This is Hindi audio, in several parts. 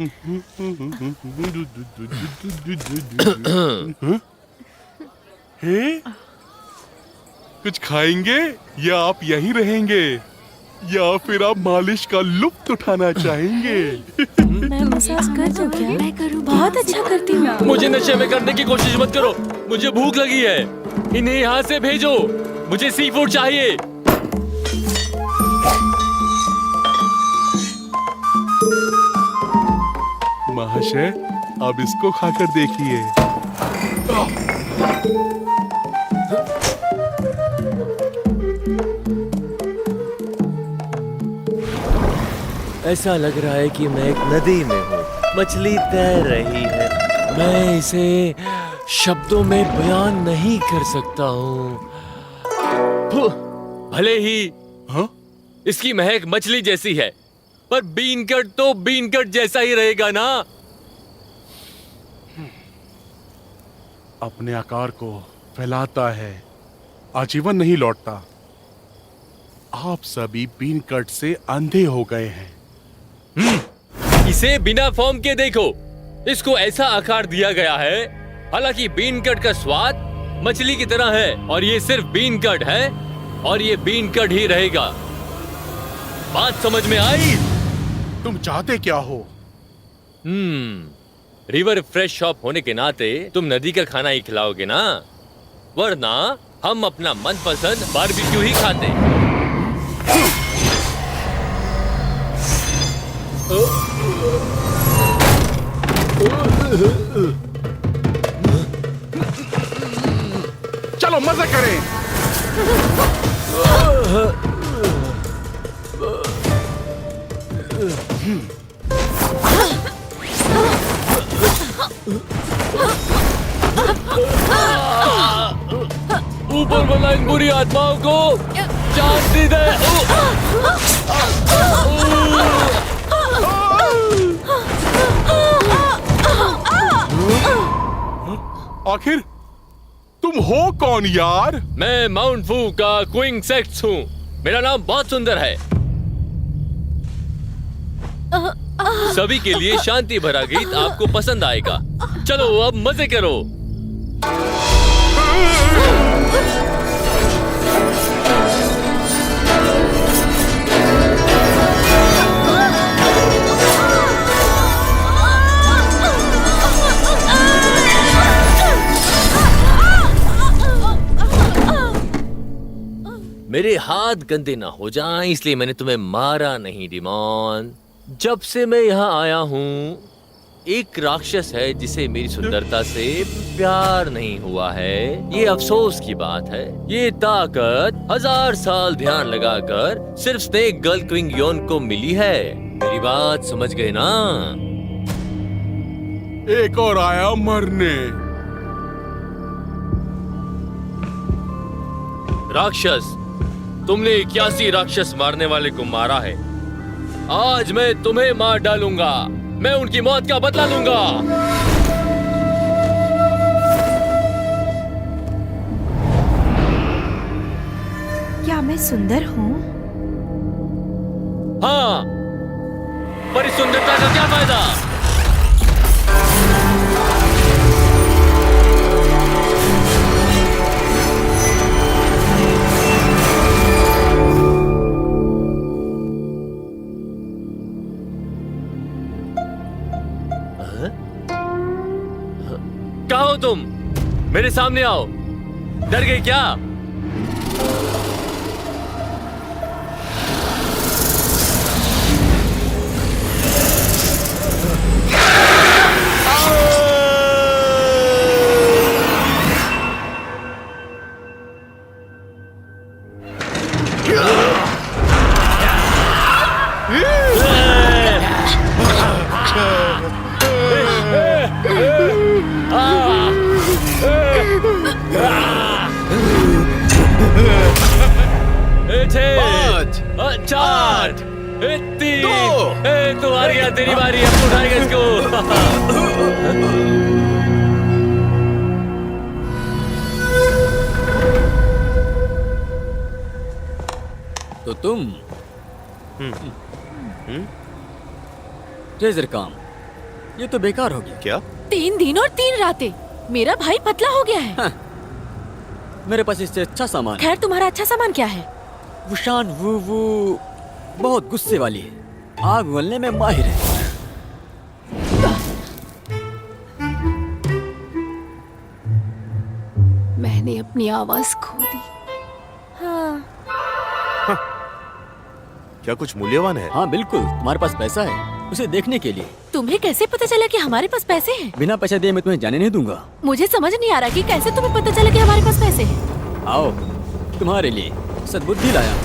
हैं? कुछ खाएंगे या आप यहीं रहेंगे या फिर आप मालिश का लुत्फ उठाना चाहेंगे? मैं मसाज कर दूं क्या? मैं करूं? बहुत अच्छा करती हूँ। मुझे नशे में करने की कोशिश मत करो। मुझे भूख लगी है। इन्हें यहाँ से भेजो। मुझे सी फूड चाहिए। महाशय, अब इसको खाकर देखिए। ऐसा लग रहा है कि मैं एक नदी में हूँ। मछली तैर रही है। मैं इसे शब्दों में बयान नहीं कर सकता हूँ। भले ही हाँ? इसकी महक मछली जैसी है, पर बीनकट तो बीनकट जैसा ही रहेगा ना। अपने आकार को फैलाता है, आजीवन नहीं लौटता। आप सभी बीन कट से अंधे हो गए हैं। इसे बिना फॉर्म के देखो। इसको ऐसा आकार दिया गया है, हालांकि बीन कट का स्वाद मछली की तरह है, और ये सिर्फ बीन कट है और ये बीन कट ही रहेगा। बात समझ में आई? तुम चाहते क्या हो? रिवर फ्रेश शॉप होने के नाते तुम नदी का खाना ही खिलाओगे ना, वरना हम अपना मनपसंद बारबेक्यू ही खाते। चलो मजे करें। ऊपर वाला इन बुरी आत्माओं को शांति दे। आखिर तुम हो कौन यार? मैं माउंट फू का क्विंग सेक्स हूँ। मेरा नाम बहुत सुंदर है। सभी के लिए शांति भरा गीत आपको पसंद आएगा। चलो अब मजे करो। मेरे हाथ गंदे ना हो जाएं, इसलिए मैंने तुम्हें मारा नहीं डिमॉन। जब से मैं यहाँ आया हूँ, एक राक्षस है जिसे मेरी सुंदरता से प्यार नहीं हुआ है। ये अफसोस की बात है। ये ताकत 1000 साल ध्यान लगाकर सिर्फ स्नेक गर्ल क्विंग योन को मिली है। मेरी बात समझ गए ना? एक और आया मरने। राक्षस, तुमने 81 राक्षस मारने वाले को मारा है। आज मैं तुम्हें मार डालूंगा। मैं उनकी मौत का बदला लूंगा। क्या मैं सुंदर हूँ? हाँ, पर इस सुंदरता का क्या फायदा? कहाँ हो तुम? मेरे सामने आओ। डर गए क्या? चार, तीन, तू हार गया। तेरी बारी, अब उठाएगा इसको। तो तुम ट्रेजर काम ये तो बेकार हो गया। क्या? 3 दिन और 3 रातें मेरा भाई पतला हो गया है। हाँ। मेरे पास इससे अच्छा सामान है। खैर तुम्हारा अच्छा सामान क्या है? वुशान वो बहुत गुस्से वाली है, आग उगलने में माहिर है। मैंने अपनी आवाज खो दी। हाँ। क्या कुछ मूल्यवान है? हाँ बिल्कुल, तुम्हारे पास पैसा है उसे देखने के लिए। तुम्हें कैसे पता चला कि हमारे पास पैसे हैं? बिना पैसे दिए मैं तुम्हें जाने नहीं दूंगा। मुझे समझ नहीं आ रहा कि कैसे तुम्हें पता चला कि हमारे पास पैसे हैं। आओ, तुम्हारे लिए सद्बुद्धि लाया हूं।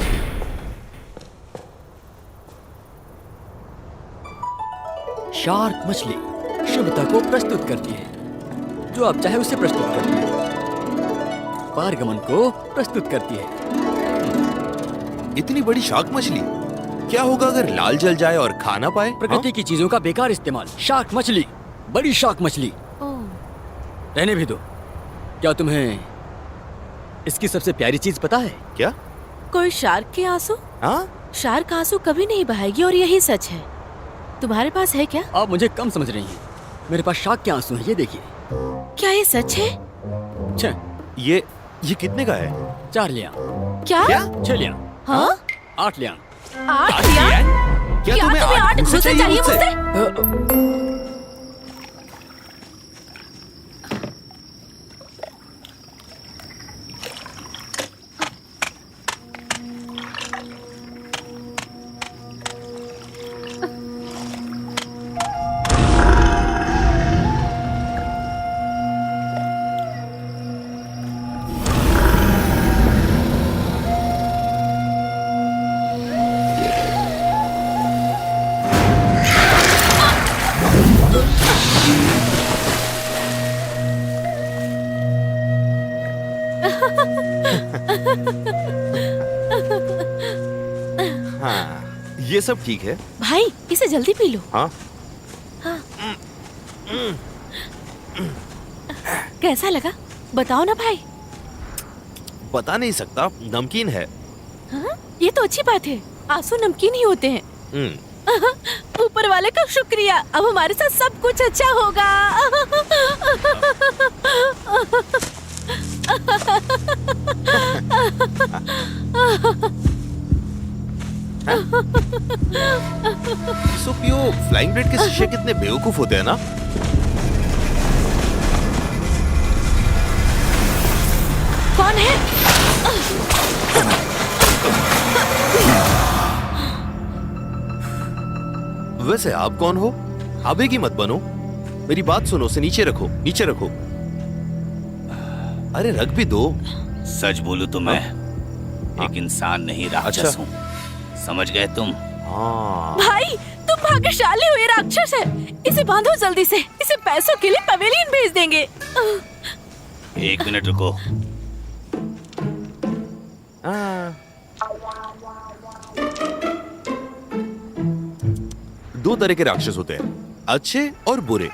शार्क मछली शुभता को प्रस्तुत करती है, जो आप चाहे उसे प्रस्तुत करती है। पारगमन को प्रस्तुत करती है। इतनी बड़ी शार्क मछली, क्या होगा अगर लाल जल जाए और खा ना पाए? प्रकृति की चीजों का बेकार इस्तेमाल। शार्क मछली, बड़ी शार्क मछली। ओह, रहने भी दो। क्या तुम्हें इसकी सबसे प्यारी चीज पता है? क्या? कोई शार्क के आंसू? हाँ? शार्क आंसू कभी नहीं बहाएगी और यही सच है। तुम्हारे पास है क्या? आप मुझे कम समझ रही हैं। मेरे पास शार्क के आंसू हैं, ये देखिए। क्या ये सच है? छह, ये कितने का है? 4 लिया, क्या? 6 लिया, हाँ? 8 लिया। 8 लिया? क्या क्या तुम्हें तुम्हें 8 मुझसे घुसे चाहिए मुझसे? मुझसे? हाँ, ये सब ठीक है। भाई इसे जल्दी पी लो। हाँ, कैसा लगा बताओ ना भाई। बता नहीं सकता, नमकीन है। हाँ? ये तो अच्छी बात है, आंसू नमकीन ही होते हैं। हम्म, ऊपर वाले का शुक्रिया, अब हमारे साथ सब कुछ अच्छा होगा। सुपियो, फ्लाइंग ब्रेड के शिष्य कितने बेवकूफ होते हैं ना। कौन है? वैसे आप कौन हो? आवेगी मत बनो। मेरी बात सुनो, उसे नीचे रखो, नीचे रखो। अरे रख भी दो। सच बोलूं तो मैं एक इंसान नहीं, राक्षस अच्छा। हूँ। समझ गए तुम? हाँ, भाई तुम भाग्यशाली हो, ये राक्षस है। इसे बांधो जल्दी से, इसे पैसों के लिए पवेलियन भेज देंगे। 1 मिनट रुको। हाँ। 2 तरह के राक्षस होते हैं, अच्छे और बुरे।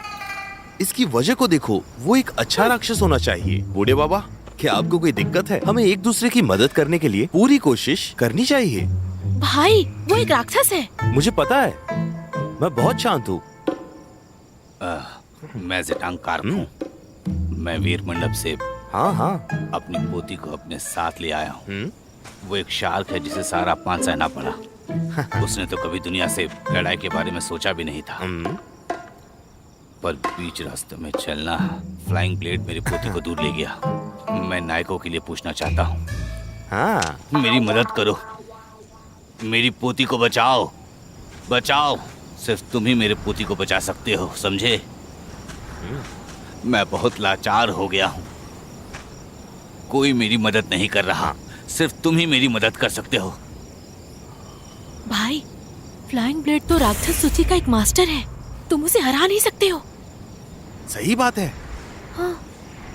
इसकी वजह को देखो, वो एक अच्छा राक्षस होना चाहिए। बूढ़े बाबा, क्या आपको कोई दिक्कत है? हमें एक दूसरे की मदद करने के लिए पूरी कोशिश करनी चाहिए। भाई वो एक राक्षस है। मुझे पता है, मैं बहुत शांत हूँ। मैं जिटांग कारक हूँ। मैं वीर मंडप से हाँ हाँ। अपनी पोती को अपने साथ ले आया हूँ। हम्म, वो एक शार्क है जिसे सारा अपमान सहना पड़ा। उसने तो कभी दुनिया से लड़ाई के बारे में सोचा भी नहीं था। हम्म, पर बीच रास्ते में चलना फ्लाइंग ब्लेड मेरी पोती को दूर ले गया। मैं नायकों के लिए पूछना चाहता हूँ, हाँ। मेरी मदद करो, मेरी पोती को बचाओ, बचाओ। सिर्फ तुम ही मेरे पोती को बचा सकते हो, समझे? मैं बहुत लाचार हो गया हूँ, कोई मेरी मदद नहीं कर रहा। सिर्फ तुम ही मेरी मदद कर सकते हो। भाई फ्लाइंग ब्लेड तो राक्षस सूची का एक मास्टर है, तुम उसे हरा नहीं सकते हो। सही बात है। हाँ।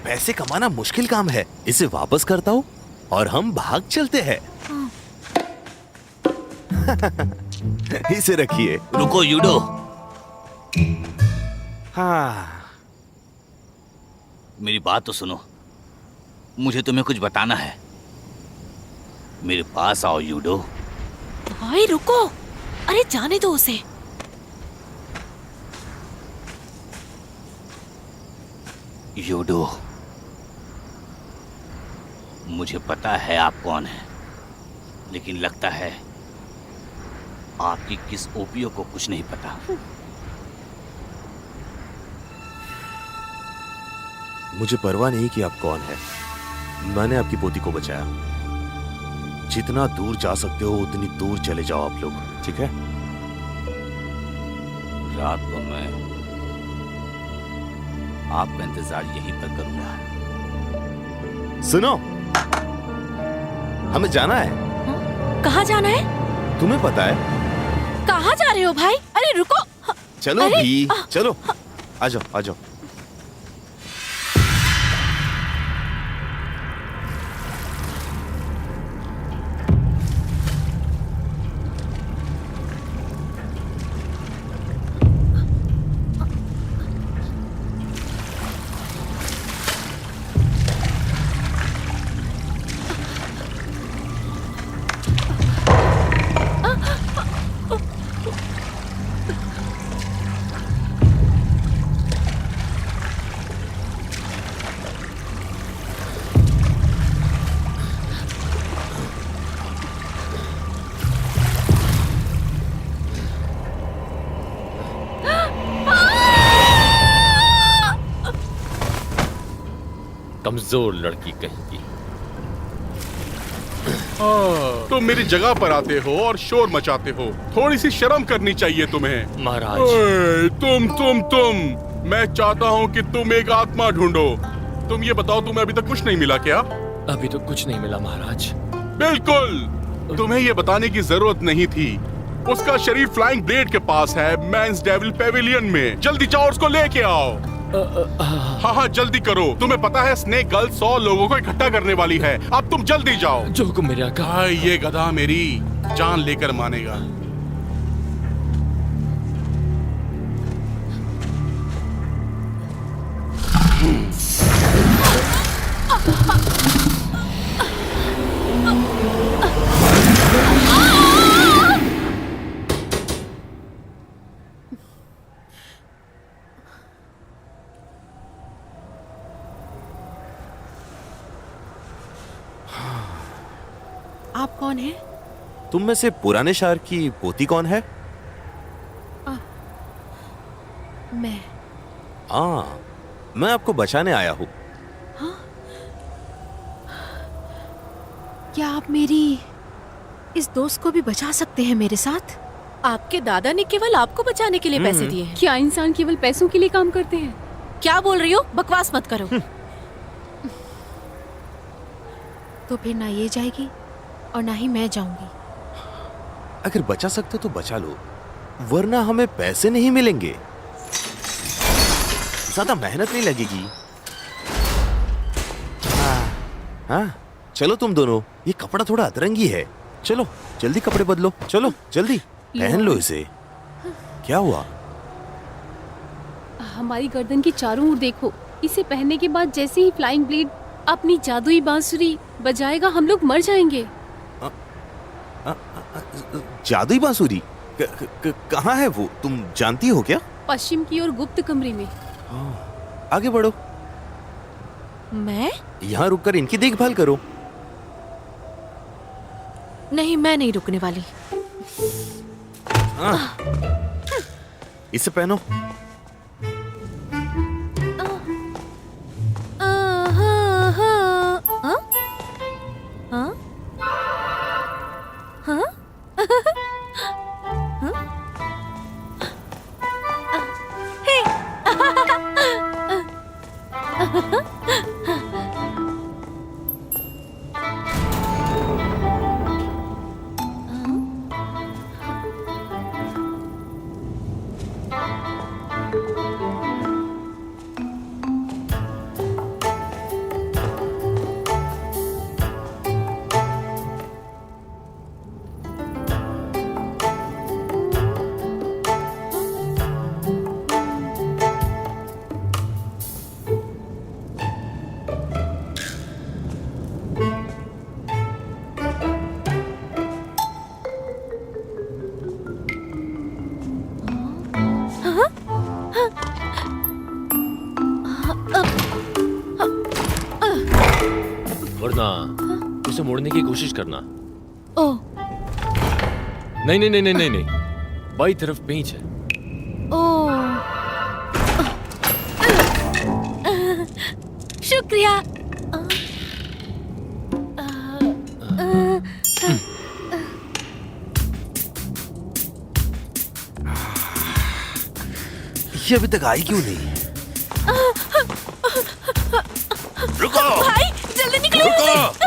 पैसे कमाना मुश्किल काम है। इसे वापस करता हूँ और हम भाग चलते हैं। हाँ। इसे रखिए। रुको यूडो, हाँ, मेरी बात तो सुनो। मुझे तुम्हें कुछ बताना है। मेरे पास आओ यूडो। भाई रुको, अरे जाने दो उसे। योडो, मुझे पता है आप कौन है, लेकिन लगता है आपकी किस ओपियो को कुछ नहीं पता। मुझे परवाह नहीं कि आप कौन है। मैंने आपकी पोती को बचाया। जितना दूर जा सकते हो उतनी दूर चले जाओ आप लोग, ठीक है? रात को मैं आपका इंतजार यहीं पर करूंगा। सुनो, हमें जाना है। कहाँ जाना है? तुम्हें पता है? कहाँ जा रहे हो भाई? अरे रुको। चलो अरे, भी, चलो आ जाओ आ जाओ। कमजोर लड़की कहेंगी। तुम मेरी जगह पर आते हो और शोर मचाते हो। थोड़ी सी शर्म करनी चाहिए तुम्हें। महाराज, ओए, तुम मैं चाहता हूँ कि तुम एक आत्मा ढूंढो। तुम ये बताओ, तुम्हें अभी तक कुछ नहीं मिला क्या? अभी तो कुछ नहीं मिला महाराज। बिल्कुल, तुम्हें ये बताने की जरूरत नहीं थी। उसका शरीर फ्लाइंग ब्लेड के पास है, मैंस डेविल पेविलियन में। जल्दी जाओ, उसको लेके आओ। हाँ हाँ जल्दी करो। तुम्हें पता है स्नेक गर्ल 100 लोगों को इकट्ठा करने वाली है। अब तुम जल्दी जाओ। जो हुक्म मेरे आका। हाँ, ये गधा मेरी जान लेकर मानेगा। आप कौन है? तुम में से पुराने शार की पोती कौन है? मैं। मैं आपको बचाने आया हूँ। क्या आप मेरी इस दोस्त को भी बचा सकते हैं मेरे साथ? आपके दादा ने केवल आपको बचाने के लिए पैसे दिए हैं। क्या इंसान केवल पैसों के लिए काम करते हैं? क्या बोल रही हो? बकवास मत करो। तो फिर ना ये जाएगी और ना ही मैं जाऊंगी। अगर बचा सकते हो तो बचा लो, वरना हमें पैसे नहीं मिलेंगे। ज्यादा मेहनत नहीं लगेगी। हाँ, चलो तुम दोनों, ये कपड़ा थोड़ा अतरंगी है। चलो जल्दी कपड़े बदलो, चलो जल्दी पहन लो इसे। क्या हुआ? हमारी गर्दन के चारों ओर देखो। इसे पहनने के बाद जैसे ही फ्लाइंग ब्लेड अपनी जादुई बांसुरी बजाएगा, हम लोग मर जाएंगे। जादुई बांसुरी कहाँ है वो? तुम जानती हो क्या? पश्चिम की ओर गुप्त कमरे में। आगे बढ़ो। मैं? यहाँ रुककर इनकी देखभाल करो। नहीं, मैं नहीं रुकने वाली। इसे पहनो। से मोड़ने की कोशिश करना। ओह नहीं नहीं नहीं नहीं नहीं नहीं, बाई तरफ पेंच है। ओह शुक्रिया। ये अभी तक आई क्यों नहीं? रुको भाई जल्दी निकलो यहाँ से।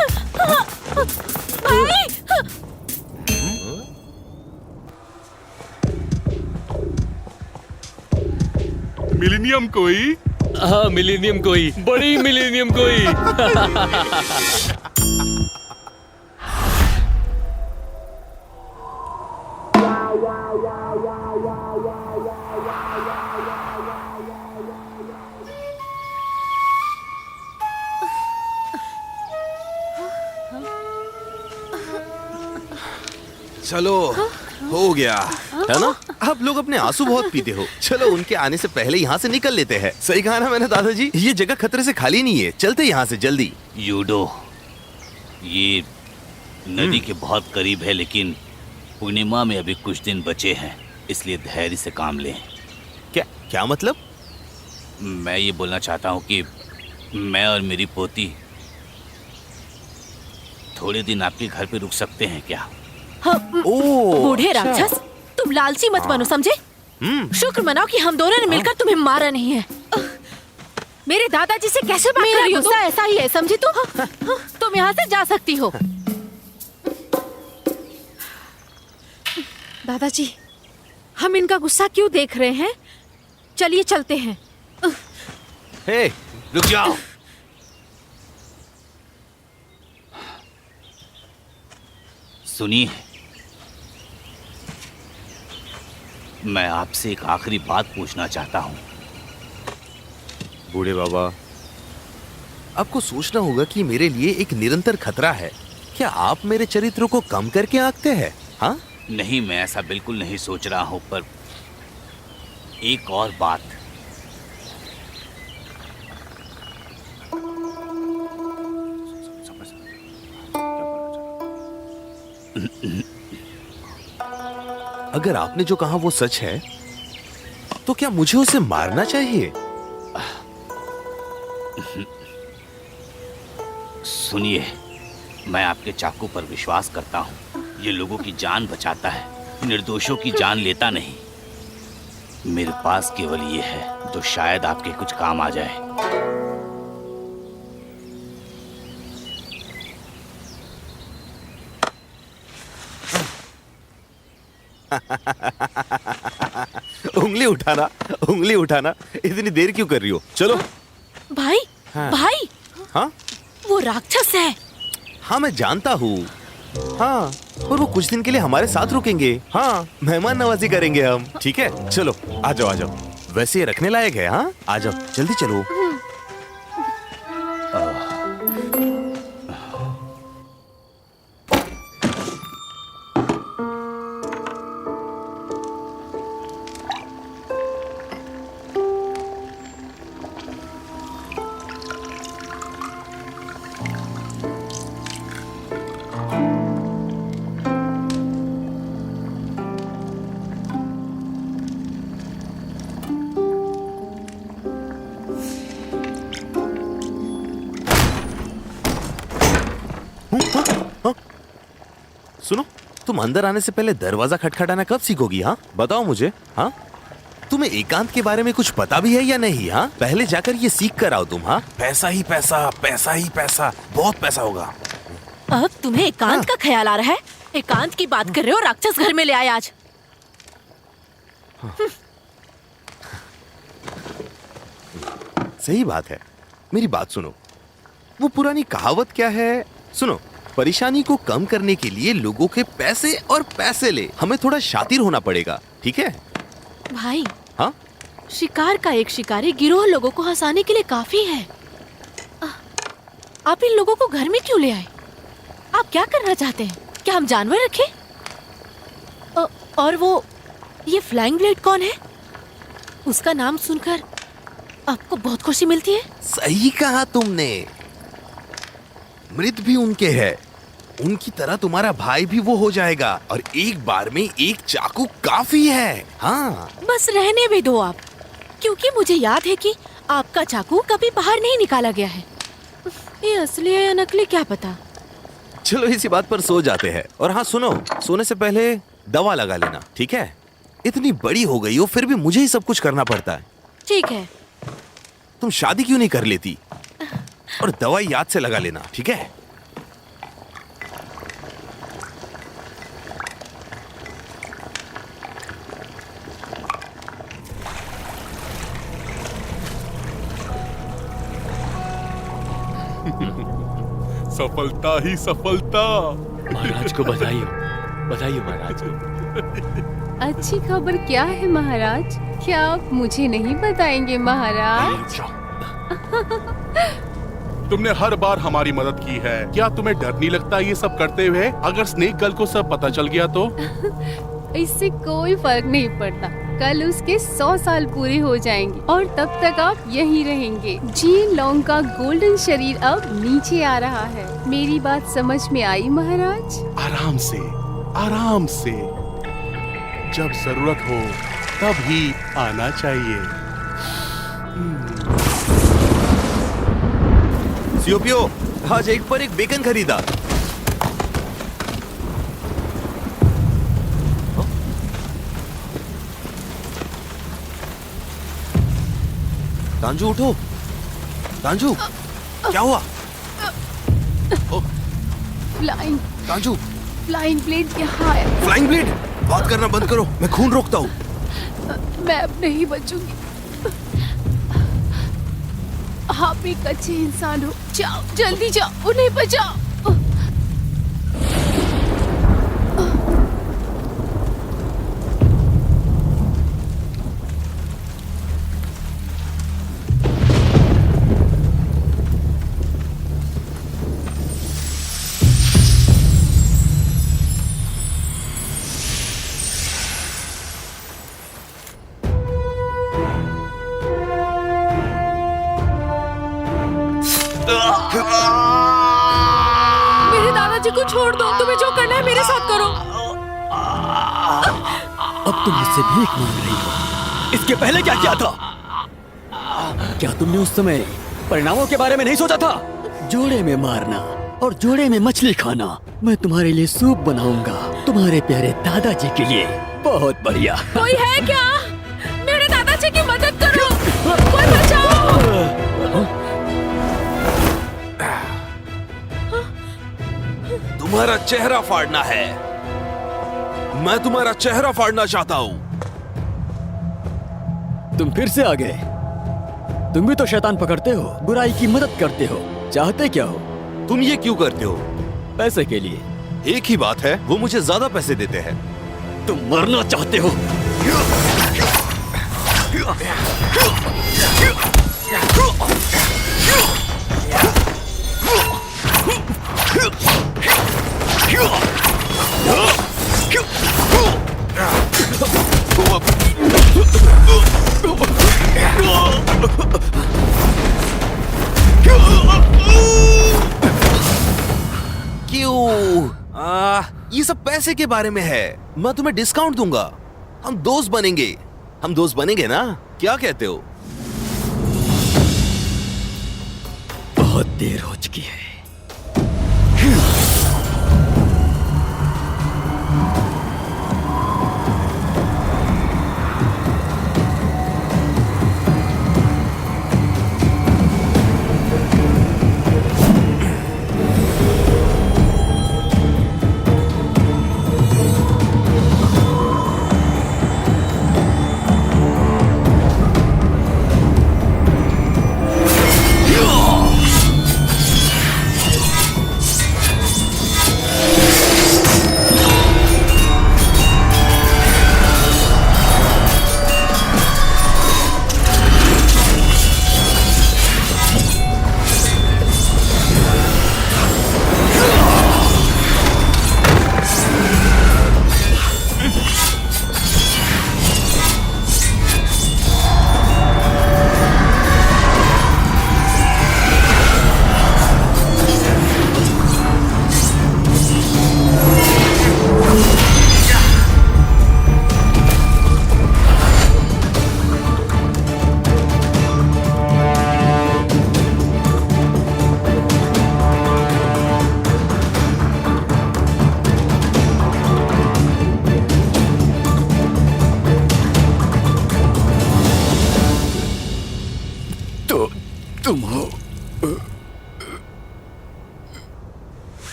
भाई मिलीनियम कोई? हाँ मिलेनियम कोई, बड़ी मिलेनियम कोई। चलो हो गया है ना? आप लोग अपने आंसू बहुत पीते हो। चलो उनके आने से पहले यहाँ से निकल लेते हैं। सही कहा ना मैंने दादाजी? ये जगह खतरे से खाली नहीं है। चलते यहाँ से जल्दी। यूडो, ये नदी के बहुत करीब है, लेकिन पूर्णिमा में अभी कुछ दिन बचे हैं, इसलिए धैर्य से काम लें। क्या क्या मतलब? मैं ये बोलना चाहता हूँ कि मैं और मेरी पोती थोड़े दिन आपके घर पे रुक सकते हैं क्या? ओह बूढ़े अच्छा। राक्षस, तुम लालची मत बनो, समझे? शुक्र मनाओ कि हम दोनों ने मिलकर तुम्हें मारा नहीं है। मेरे दादाजी से कैसे बात कर रही हो? गुस्सा ऐसा ही है, समझी तू? तुम यहाँ से जा सकती हो। दादाजी, हम इनका गुस्सा क्यों देख रहे हैं? चलिए चलते हैं। हे रुक जाओ। सुनिए, मैं आपसे एक आखिरी बात पूछना चाहता हूँ। बूढ़े बाबा, आपको सोचना होगा कि मेरे लिए एक निरंतर खतरा है। क्या आप मेरे चरित्र को कम करके आंकते हैं? हाँ? नहीं, मैं ऐसा बिल्कुल नहीं सोच रहा हूँ, पर एक और बात। अगर आपने जो कहा वो सच है, तो क्या मुझे उसे मारना चाहिए? सुनिए, मैं आपके चाकू पर विश्वास करता हूँ। ये लोगों की जान बचाता है, निर्दोषों की जान लेता नहीं। मेरे पास केवल ये है जो शायद आपके कुछ काम आ जाए। उंगली उठाना, उंगली उठाना। इतनी देर क्यों कर रही हो? चलो। भाई, हाँ। भाई, हाँ वो राक्षस है। हाँ मैं जानता हूँ। हाँ, और वो कुछ दिन के लिए हमारे साथ रुकेंगे। हाँ, मेहमान नवाजी करेंगे हम। ठीक है, चलो आ जाओ आ जाओ। वैसे ये रखने लायक है। हाँ आ जाओ, जल्दी चलो। सुनो, तुम अंदर आने से पहले दरवाजा खटखटाना कब सीखोगी? हाँ बताओ मुझे। हाँ, तुम्हें एकांत के बारे में कुछ पता भी है या नहीं? हाँ, पहले जाकर ये सीख कर आओ तुम। हाँ, पैसा ही पैसा, पैसा ही पैसा, बहुत पैसा होगा। अब तुम्हें एकांत का ख्याल आ रहा है? एकांत की बात कर रहे हो? राक्षस घर में ले आए आज। सही बात है। मेरी बात सुनो, वो पुरानी कहावत क्या है? सुनो, परेशानी को कम करने के लिए लोगों के पैसे और पैसे ले। हमें थोड़ा शातिर होना पड़ेगा, ठीक है? भाई, हाँ, शिकार का एक शिकारी गिरोह लोगों को हंसाने के लिए काफी है। आप इन लोगों को घर में क्यों ले आए? आप क्या करना चाहते हैं? क्या हम जानवर रखें? और वो ये फ्लाइंग ब्लेड कौन है? उसका नाम सुनकर आपको बहुत खुशी मिलती है। सही कहा तुमने। मृत भी उनके है, उनकी तरह तुम्हारा भाई भी वो हो जाएगा और एक बार में एक चाकू काफी है। हाँ बस रहने भी दो आप, क्योंकि मुझे याद है कि आपका चाकू कभी बाहर नहीं निकाला गया है। ये असली है या नकली क्या पता। चलो इसी बात पर सो जाते हैं। और हाँ सुनो, सोने से पहले दवा लगा लेना, ठीक है? इतनी बड़ी हो गई हो फिर भी मुझे ही सब कुछ करना पड़ता है। ठीक है। तुम शादी क्यों नहीं कर लेती? और दवाई याद से लगा लेना, ठीक है? सफलता ही सफलता। महाराज को बधाई हो, बधाई हो महाराज को। अच्छी खबर क्या है महाराज? क्या आप मुझे नहीं बताएंगे महाराज? तुमने हर बार हमारी मदद की है, क्या तुम्हें डर नहीं लगता ये सब करते हुए? अगर स्नेक गर्ल को सब पता चल गया तो? इससे कोई फर्क नहीं पड़ता। कल उसके 100 साल पूरे हो जाएंगे और तब तक आप यहीं रहेंगे। जीन लॉन्ग का गोल्डन शरीर अब नीचे आ रहा है। मेरी बात समझ में आई महाराज? आराम से, आराम से। जब जरूरत हो तब ही आना चाहिए। सियोपियो, आज एक पर एक बेकन खरीदा। तांजू उठो, तांजू, क्या हुआ? फ्लाइंग तांजू, फ्लाइंग ब्लेड यहाँ है। फ्लाइंग ब्लेड, बात करना बंद करो, मैं खून रोकता हूँ। मैं अब नहीं बचूंगी। आप एक अच्छे इंसान हो, जाओ जल्दी जाओ, उन्हें बचाओ। मेरे दादाजी को छोड़ दो, तुम्हें जो करना है मेरे साथ करो। अब तुम मुझसे भीख मांग रही हो, इसके पहले क्या किया था? क्या तुमने उस समय परिणामों के बारे में नहीं सोचा था? जोड़े में मारना और जोड़े में मछली खाना। मैं तुम्हारे लिए सूप बनाऊंगा, तुम्हारे प्यारे दादाजी के लिए। बहुत बढ़िया। कोई है क्या? मेरे दादाजी की मदद करो, कोई बचाओ। तुम्हारा चेहरा फाड़ना है। मैं तुम्हारा चेहरा फाड़ना चाहता हूँ। तुम फिर से आ गए। तुम भी तो शैतान पकड़ते हो, बुराई की मदद करते हो। चाहते क्या हो? तुम ये क्यों करते हो? पैसे के लिए। एक ही बात है, वो मुझे ज्यादा पैसे देते हैं। तुम मरना चाहते हो। क्यों? ये सब पैसे के बारे में है। मैं तुम्हें डिस्काउंट दूंगा। हम दोस्त बनेंगे। हम दोस्त बनेंगे ना? क्या कहते हो? बहुत देर हो चुकी है।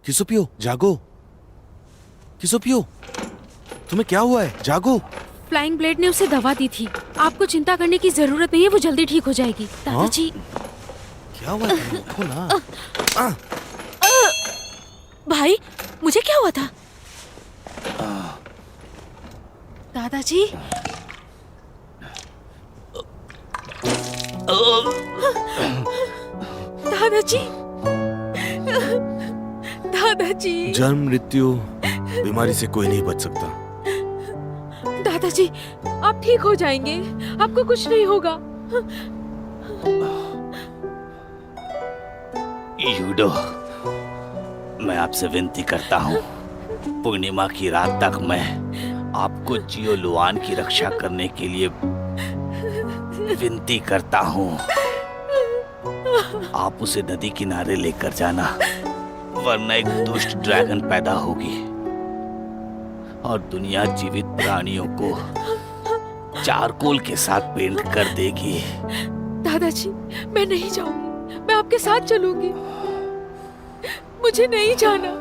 किसोपियो जागो। किसोपियो तुम्हें क्या हुआ है? जागो। फ्लाइंग ब्लेड ने उसे दवा दी थी। आपको चिंता करने की जरूरत नहीं है, वो जल्दी ठीक हो जाएगी। दादाजी क्या हुआ है? उठो ना। भाई, मुझे क्या हुआ था? दादाजी दादाजी दादाजी जन्म मृत्यु बीमारी से कोई नहीं बच सकता। दादाजी, आप ठीक हो जाएंगे, आपको कुछ नहीं होगा। यूडो, मैं आपसे विनती करता हूँ, पूर्णिमा की रात तक मैं आपको जियो लुआन की रक्षा करने के लिए विनती करता हूँ। आप उसे नदी किनारे लेकर जाना, वरना एक दुष्ट ड्रैगन पैदा होगी और दुनिया जीवित प्राणियों को चारकोल के साथ पेंट कर देगी। दादाजी, मैं नहीं जाऊंगी, मैं आपके साथ चलूंगी। मुझे नहीं जाना।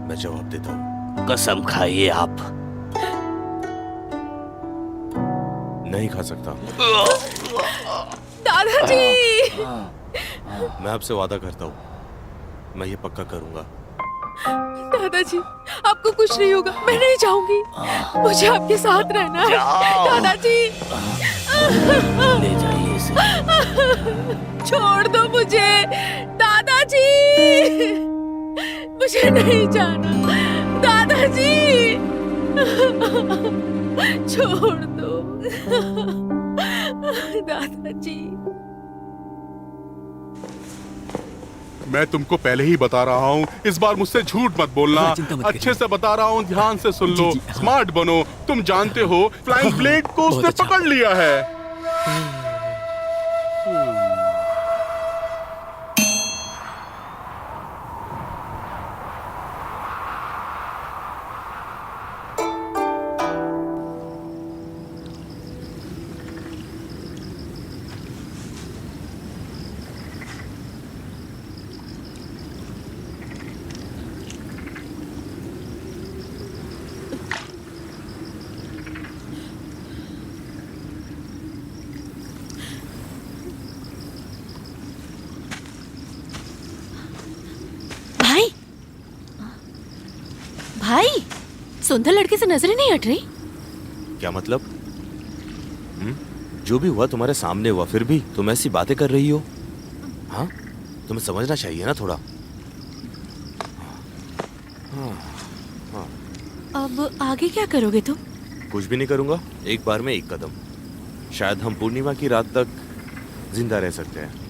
मैं जवाब देता हूँ। कसम खाइए आप। नहीं खा सकता। दादाजी मैं आपसे वादा करता हूँ, मैं ये पक्का करूंगा। दादाजी, आपको कुछ नहीं होगा, मैं नहीं जाऊंगी। मुझे आपके साथ रहना है। दादाजी ले जाइए इसे। छोड़ दो मुझे। दादाजी, मुझे नहीं जाना। दादाजी, छोड़ दो। दादाजी, मैं तुमको पहले ही बता रहा हूँ, इस बार मुझसे झूठ मत बोलना। हाँ, चिंता मत अच्छे करिए। से बता रहा हूँ, ध्यान से सुन लो। जी, हाँ। स्मार्ट बनो। तुम जानते हो फ्लाइंग ब्लेड को बहुत उसने अच्छा। पकड़ लिया है। भाई, भाई, सुंदर लड़के से नजरें नहीं हट रही। क्या मतलब? जो भी हुआ तुम्हारे सामने हुआ, फिर भी तुम ऐसी बातें कर रही हो। हाँ, तुम्हें समझना चाहिए ना थोड़ा। अब आगे क्या करोगे तुम? कुछ भी नहीं करूंगा, एक बार में एक कदम। शायद हम पूर्णिमा की रात तक जिंदा रह सकते हैं।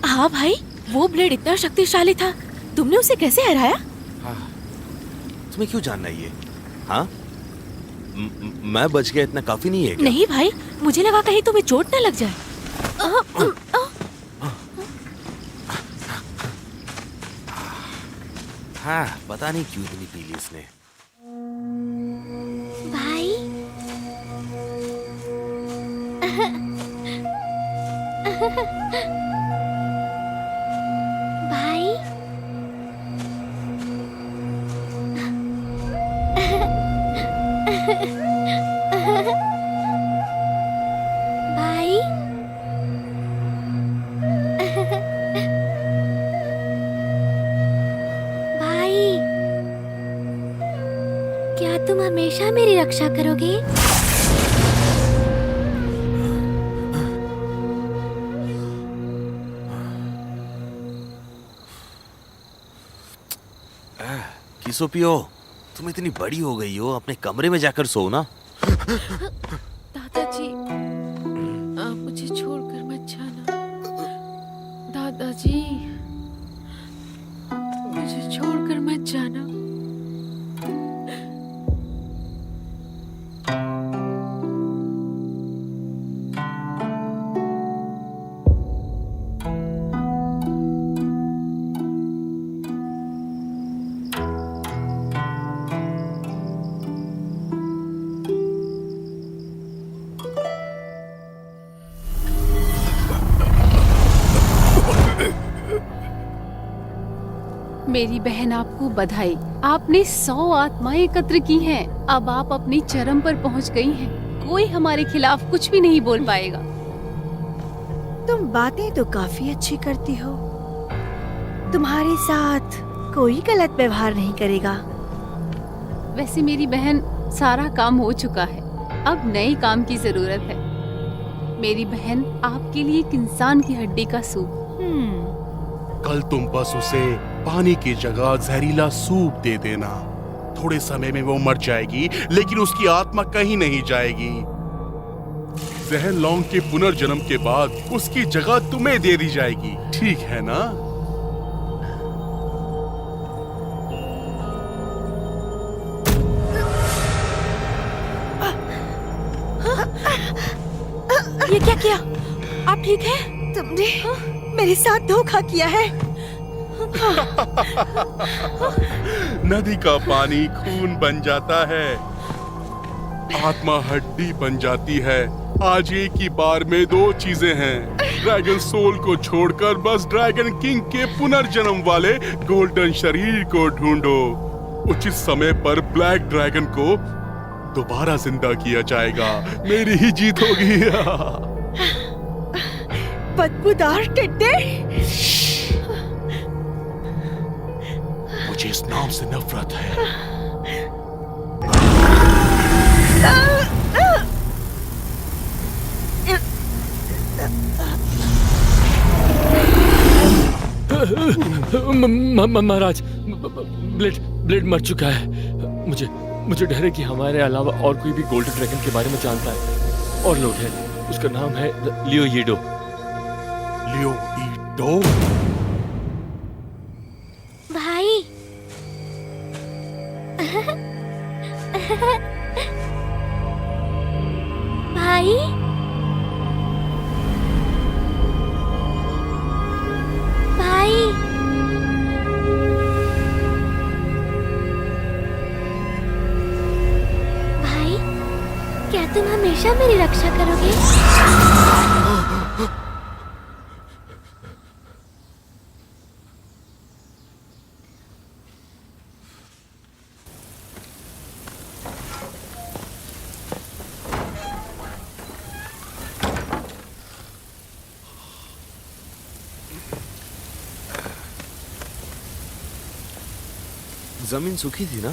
हाँ भाई, वो ब्लेड इतना शक्तिशाली था, तुमने उसे कैसे हराया? तुम्हें क्यों जानना ये? हाँ, मैं बच गया इतना काफी नहीं है क्या? नहीं भाई, मुझे लगा कहीं तुम्हें चोट न लग जाए। हाँ, पता नहीं क्यों इतनी पी ली इसने। भाई, भाई, भाई, भाई, क्या तुम हमेशा मेरी रक्षा करोगे? किसोपियो, तुम इतनी बड़ी हो गई हो, अपने कमरे में जाकर सो ना। दादाजी, आप मुझे छोड़कर मत जाना। दादाजी, मुझे छोड़कर मत जाना। मेरी बहन आपको बधाई। आपने 100 आत्माएं एकत्र की हैं। अब आप अपनी चरम पर पहुंच गई हैं। कोई हमारे खिलाफ कुछ भी नहीं बोल पाएगा। तुम बातें तो काफी अच्छी करती हो। तुम्हारे साथ कोई गलत व्यवहार नहीं करेगा। वैसे मेरी बहन, सारा काम हो चुका है। अब नए काम की जरूरत है। मेरी बहन, आपके लिए एक इंसान की हड्डी का सूप। कल तुम बस उसे पानी की जगह जहरीला सूप दे देना। थोड़े समय में वो मर जाएगी, लेकिन उसकी आत्मा कहीं नहीं जाएगी। जहर लौंग के पुनर्जन्म के बाद उसकी जगह तुम्हें दे दी जाएगी, ठीक है ना? ये क्या किया? आप ठीक है? तुमने मेरे साथ धोखा किया है। नदी का पानी खून बन जाता है, आत्मा हड्डी बन जाती है। आज एक ही बार में दो चीजें हैं। ड्रैगन सोल को छोड़कर बस ड्रैगन किंग के पुनर्जन्म वाले गोल्डन शरीर को ढूंढो। उचित समय पर ब्लैक ड्रैगन को दोबारा जिंदा किया जाएगा। मेरी ही जीत होगी। बदबूदार टिड्डे। मुझे इस नाम से नफरत है। महाराज, ब्लेड मर चुका है। मुझे डर है कि हमारे अलावा और कोई भी गोल्डन ड्रैगन के बारे में जानता है। और लोग हैं, उसका नाम है लियो येडो। लियो ईडो? भाई। भाई। भाई। भाई, क्या तुम हमेशा मेरी रक्षा करोगे? जमीन सूखी थी ना?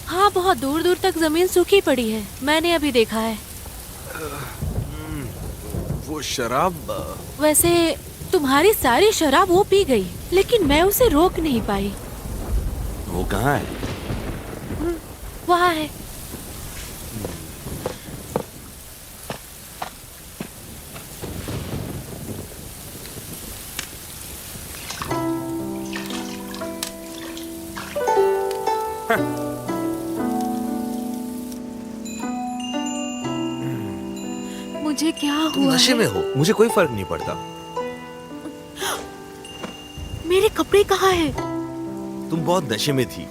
हाँ, बहुत दूर दूर तक जमीन सूखी पड़ी है। मैंने अभी देखा है। वो शराब। वैसे तुम्हारी सारी शराब वो पी गई, लेकिन मैं उसे रोक नहीं पाई। वो कहाँ है? वहाँ है। मुझे क्या तुम हुआ नशे है? में हो, मुझे कोई फर्क नहीं पड़ता। मेरे कपड़े कहाँ हैं? तुम बहुत नशे में थी।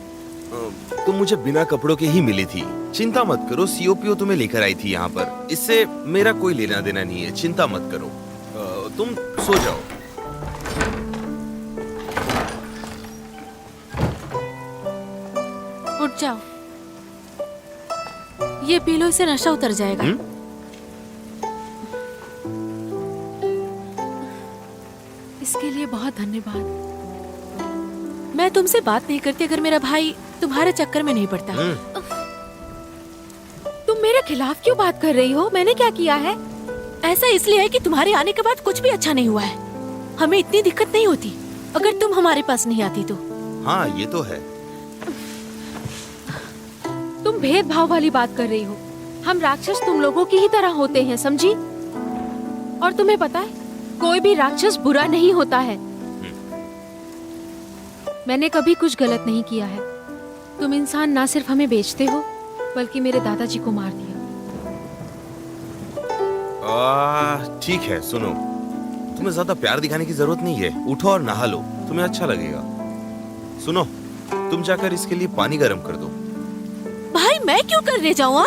तुम मुझे बिना कपड़ों के ही मिली थी। चिंता मत करो, सीओपीओ तुम्हें लेकर आई थी यहाँ पर। इससे मेरा कोई लेना देना नहीं है, चिंता मत करो। तुम सो जाओ। उठ जाओ। ये पी लो, इससे नशा उतर जाएगा। इसके लिए बहुत धन्यवाद। मैं तुमसे बात नहीं करती अगर मेरा भाई तुम्हारे चक्कर में नहीं पड़ता। तुम मेरे खिलाफ क्यों बात कर रही हो? मैंने क्या किया है? ऐसा इसलिए है कि तुम्हारे आने के बाद कुछ भी अच्छा नहीं हुआ है। हमें इतनी दिक्कत नहीं होती अगर तुम हमारे पास नहीं आती तो। हाँ, ये तो है। तुम भेदभाव वाली बात कर रही हो। हम राक्षस तुम लोगों की ही तरह होते हैं, समझी? और तुम्हें पता है, कोई भी राक्षस बुरा नहीं होता है। मैंने कभी कुछ गलत नहीं किया है। तुम इंसान ना सिर्फ हमें बेचते हो, बल्कि मेरे दादाजी को मार दिया। ठीक है, सुनो, तुम्हें ज्यादा प्यार दिखाने की जरूरत नहीं है। उठो और नहा लो, तुम्हें अच्छा लगेगा। सुनो, तुम जाकर इसके लिए पानी गर्म कर दो। भाई, मैं क्यों करने जाऊँ?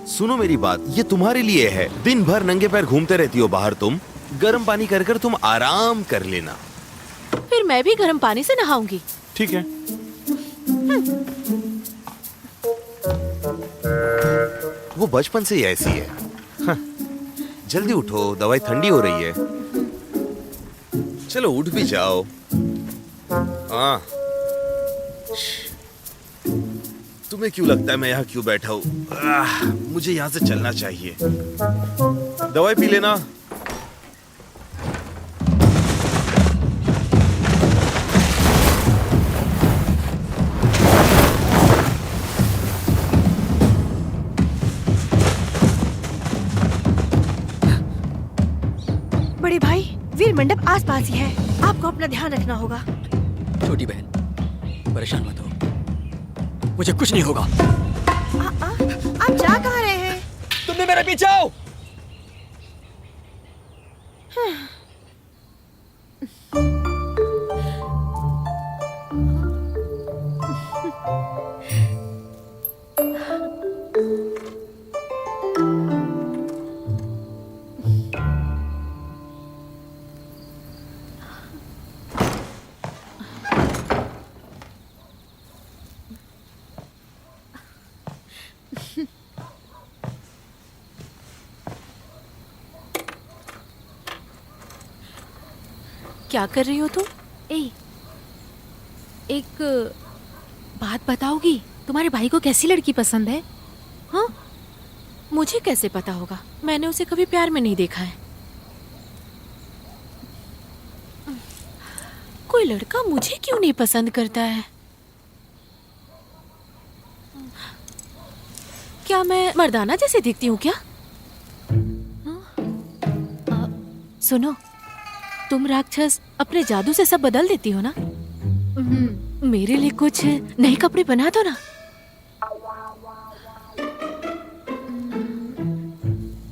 सुनो मेरी बात, ये तुम्हारे लिए है। दिन भर नंगे पैर घूमते रहती हो बाहर तुम। गर्म पानी कर कर तुम आराम कर लेना। फिर मैं भी गर्म पानी से नहाऊंगी। ठीक है। वो बचपन से ही ऐसी है। हाँ। जल्दी उठो, दवाई ठंडी हो रही है। चलो उठ भी जाओ। हाँ। तुम्हें क्यों लगता है मैं यहाँ क्यों बैठा हूँ? मुझे यहाँ से चलना चाहिए। दवाई पी लेना। बड़े भाई, वीर मंडप आस पास ही है, आपको अपना ध्यान रखना होगा। छोटी बहन, परेशान मत हो, मुझे कुछ नहीं होगा। आप जा कहाँ रहे हैं? तुमने मेरे पीछे आओ। क्या कर रही हो तुम? एक बात बताओगी, तुम्हारे भाई को कैसी लड़की पसंद है? हाँ, मुझे कैसे पता होगा? मैंने उसे कभी प्यार में नहीं देखा है। कोई लड़का मुझे क्यों नहीं पसंद करता है? क्या मैं मर्दाना जैसे दिखती हूँ क्या? सुनो, तुम राक्षस अपने जादू से सब बदल देती हो ना? मेरे लिए कुछ नए कपड़े बना दो ना।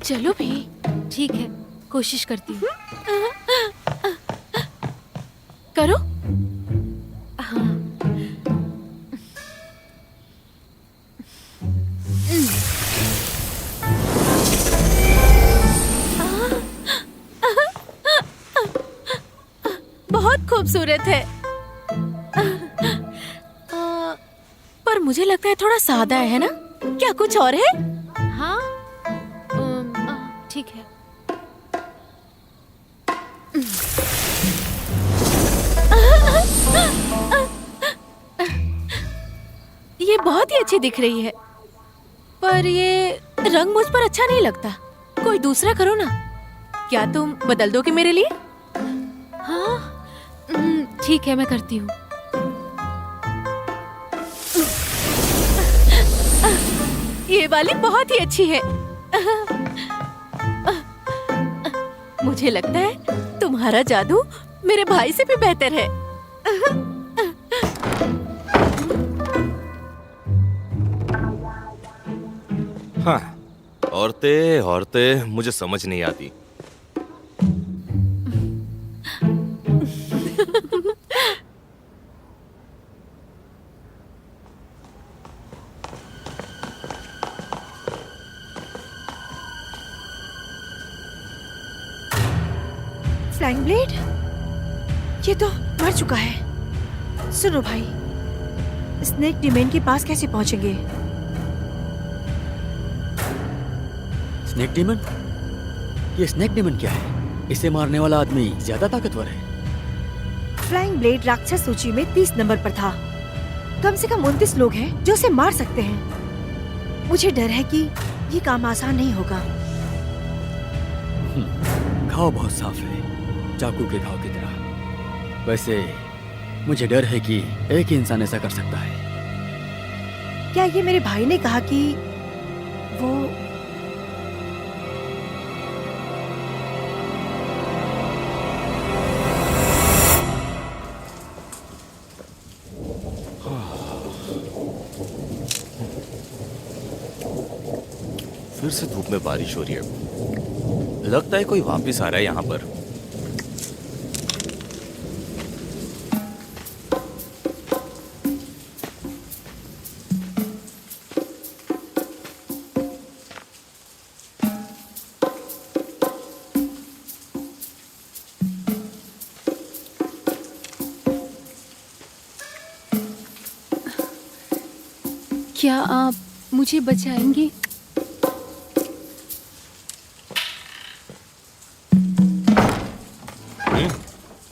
चलो भी। ठीक है, कोशिश करती हूँ। करो। हाँ। बहुत खूबसूरत है, पर मुझे लगता है थोड़ा सादा है ना? क्या कुछ और है? हाँ, ठीक है। ये बहुत ही अच्छी दिख रही है, पर ये रंग मुझ पर अच्छा नहीं लगता। कोई दूसरा करो ना। क्या तुम बदल दोगे मेरे लिए? हाँ, ठीक है, मैं करती हूँ। ये वाली बहुत ही अच्छी है। मुझे लगता है तुम्हारा जादू मेरे भाई से भी बेहतर है। हाँ, औरतें औरतें मुझे समझ नहीं आती। Flying blade? ये तो मर चुका है। सुनो भाई, स्नेक डिमेन के पास कैसे पहुंचेंगे? Snake demon? ये स्नेक डीमन क्या है? इसे मारने वाला आदमी ज्यादा ताकतवर है। फ्लाइंग ब्लेड राक्षस सूची में 30 नंबर पर था। कम से कम 29 लोग हैं जो उसे मार सकते हैं। मुझे डर है कि ये काम आसान नहीं होगा। घाव बहुत साफ है, चाकू के घाव की तरह। वैसे मुझे डर है कि एक ही इंसान ऐसा कर सकता है। क्या ये मेरे भाई ने कहा कि वो फिर से धूप में बारिश हो रही है। लगता है कोई वापस आ रहा है यहाँ पर। क्या आप मुझे बचाएंगे?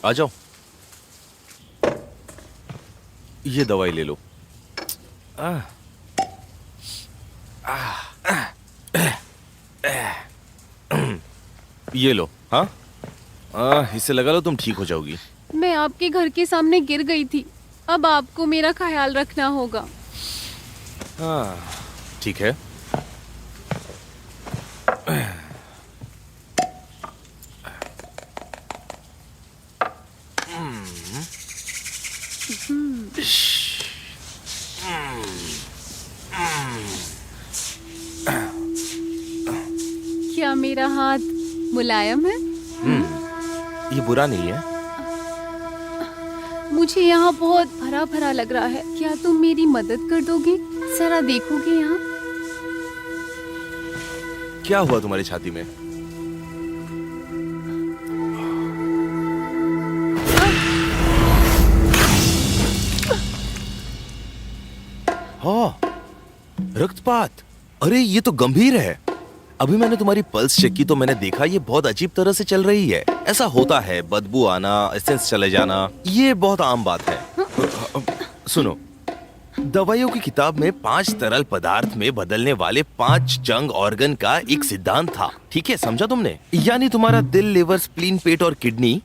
आ जाओ, ये दवाई ले लो। ये लो। हाँ, इससे लगा लो, तुम ठीक हो जाओगी। मैं आपके घर के सामने गिर गई थी, अब आपको मेरा ख्याल रखना होगा। हाँ, ठीक है। क्या मेरा हाथ मुलायम है? ये बुरा नहीं है। मुझे यहाँ बहुत भरा भरा लग रहा है, क्या तुम मेरी मदद कर दोगे? जरा देखोगे यहाँ? क्या हुआ तुम्हारी छाती में? हाँ, रक्तपात। अरे ये तो गंभीर है। अभी मैंने तुम्हारी पल्स चेक की तो मैंने देखा ये बहुत अजीब तरह से चल रही है। ऐसा होता है, बदबू आना, एसेंस चले जाना, ये बहुत आम बात है। सुनो, दवाइयों की किताब में 5 तरल पदार्थ में बदलने वाले 5 जंग ऑर्गन का एक सिद्धांत था। ठीक है, समझा तुमने? यानी तुम्हारा दिल, लिवर, स्प्लीन, पेट और किडनी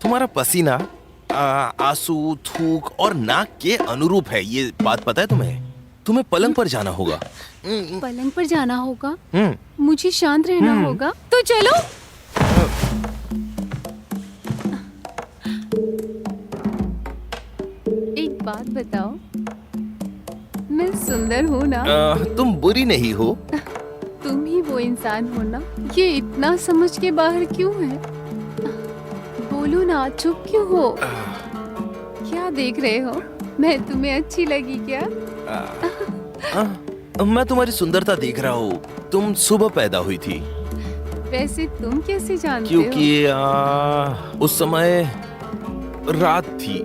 तुम्हारा पसीना, आंसू, थूक और नाक के अनुरूप है। ये बात पता है तुम्हें? तुम्हें पलंग पर जाना होगा। पलंग पर जाना होगा? मुझे शांत रहना होगा? तो चलो। एक बात बताओ, मैं सुंदर हूँ ना? तुम बुरी नहीं हो। तुम ही वो इंसान हो ना? ये इतना समझ के बाहर क्यों है? बोलो ना, चुप क्यों हो? क्या देख रहे हो? मैं तुम्हें अच्छी लगी क्या? मैं तुम्हारी सुंदरता देख रहा हूँ। तुम सुबह पैदा हुई थी। वैसे तुम कैसे जानते क्योंकि उस समय रात थी।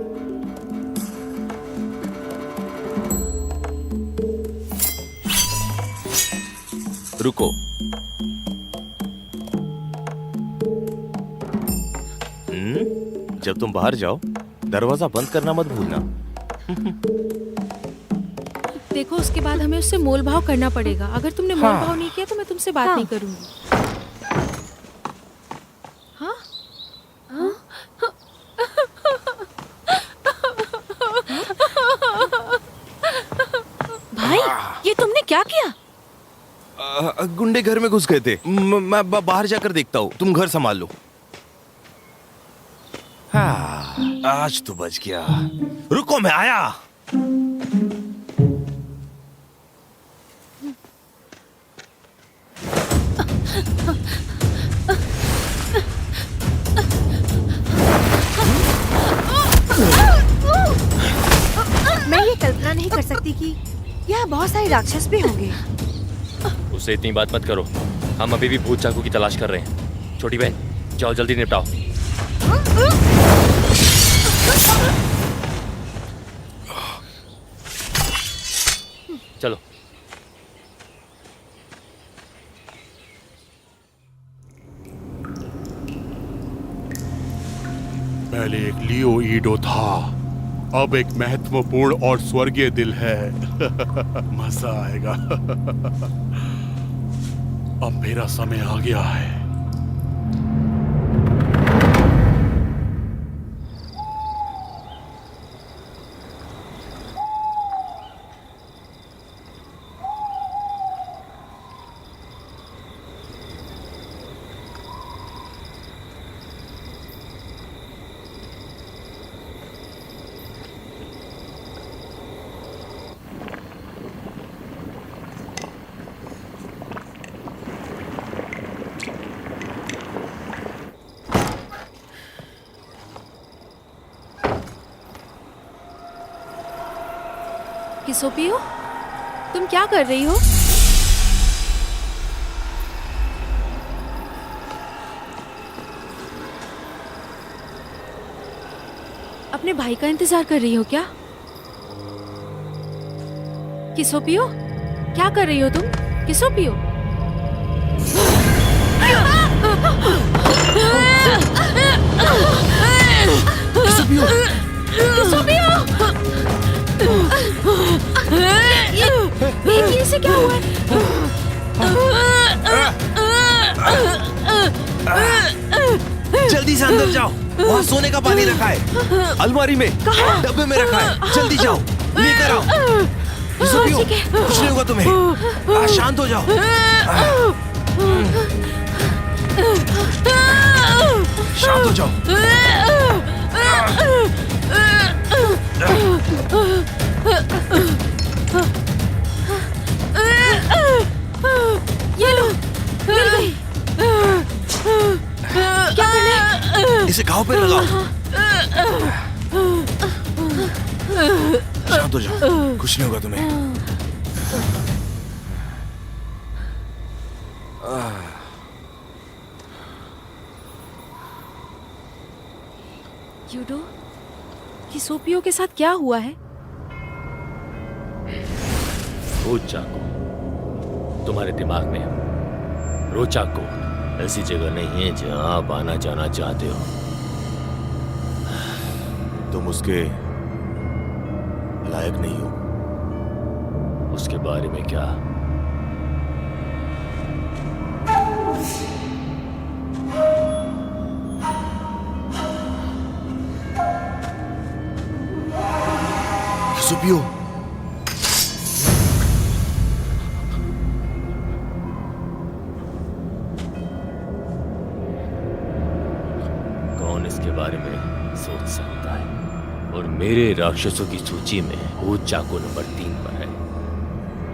रुको, जब तुम बाहर जाओ दरवाजा बंद करना मत भूलना। देखो, उसके बाद हमें उससे मोल भाव करना पड़ेगा। अगर तुमने मोल भाव नहीं किया तो मैं तुमसे बात नहीं करूंगी। हाँ? भाई, ये तुमने क्या किया? गुंडे घर में घुस गए थे। मैं बाहर जाकर देखता हूँ, तुम घर संभाल लो। हाँ, आज तो बच गया। रुको, मैं आया। मैं ये कल्पना नहीं कर सकती कि यहाँ बहुत सारे राक्षस भी होंगे। उससे इतनी बात मत करो, हम अभी भी भूत चाकू की तलाश कर रहे हैं। छोटी बहन, जाओ जल्दी निपटाओ। चलो। पहले एक लियो ईडो था, अब एक महत्वपूर्ण और स्वर्गीय दिल है। मजा आएगा। अब मेरा समय आ गया है। किसोपियो, तुम क्या कर रही हो? अपने भाई का इंतजार कर रही हो क्या? किसोपियो, क्या कर रही हो तुम? किसोपियो, किसोपियो, ये से क्या हुआ है? जल्दी से अंदर जाओ, वहाँ सोने का पानी रखा है, अलमारी में, डब्बे में रखा है, जल्दी जाओ, लेकर आओ। किसोपियो, कुछ नहीं होगा तुम्हें, शांत हो जाओ। शांत हो जाओ। ये लो, मिल गई। क्या करना है? इसे घाव पे लगाओ। शांत हो जाओ, कुछ नहीं होगा तुम्हें। यूडो, किसोपियो के साथ क्या हुआ है? वो चाकू तुम्हारे दिमाग में है। रोचाको ऐसी जगह नहीं है जहां आप आना जाना चाहते हो। तुम उसके लायक नहीं हो। उसके बारे में क्या? किसोपियो, कौन इसके बारे में सोच सकता है? और मेरे राक्षसों की सूची में वो चाकू नंबर 3 पर है।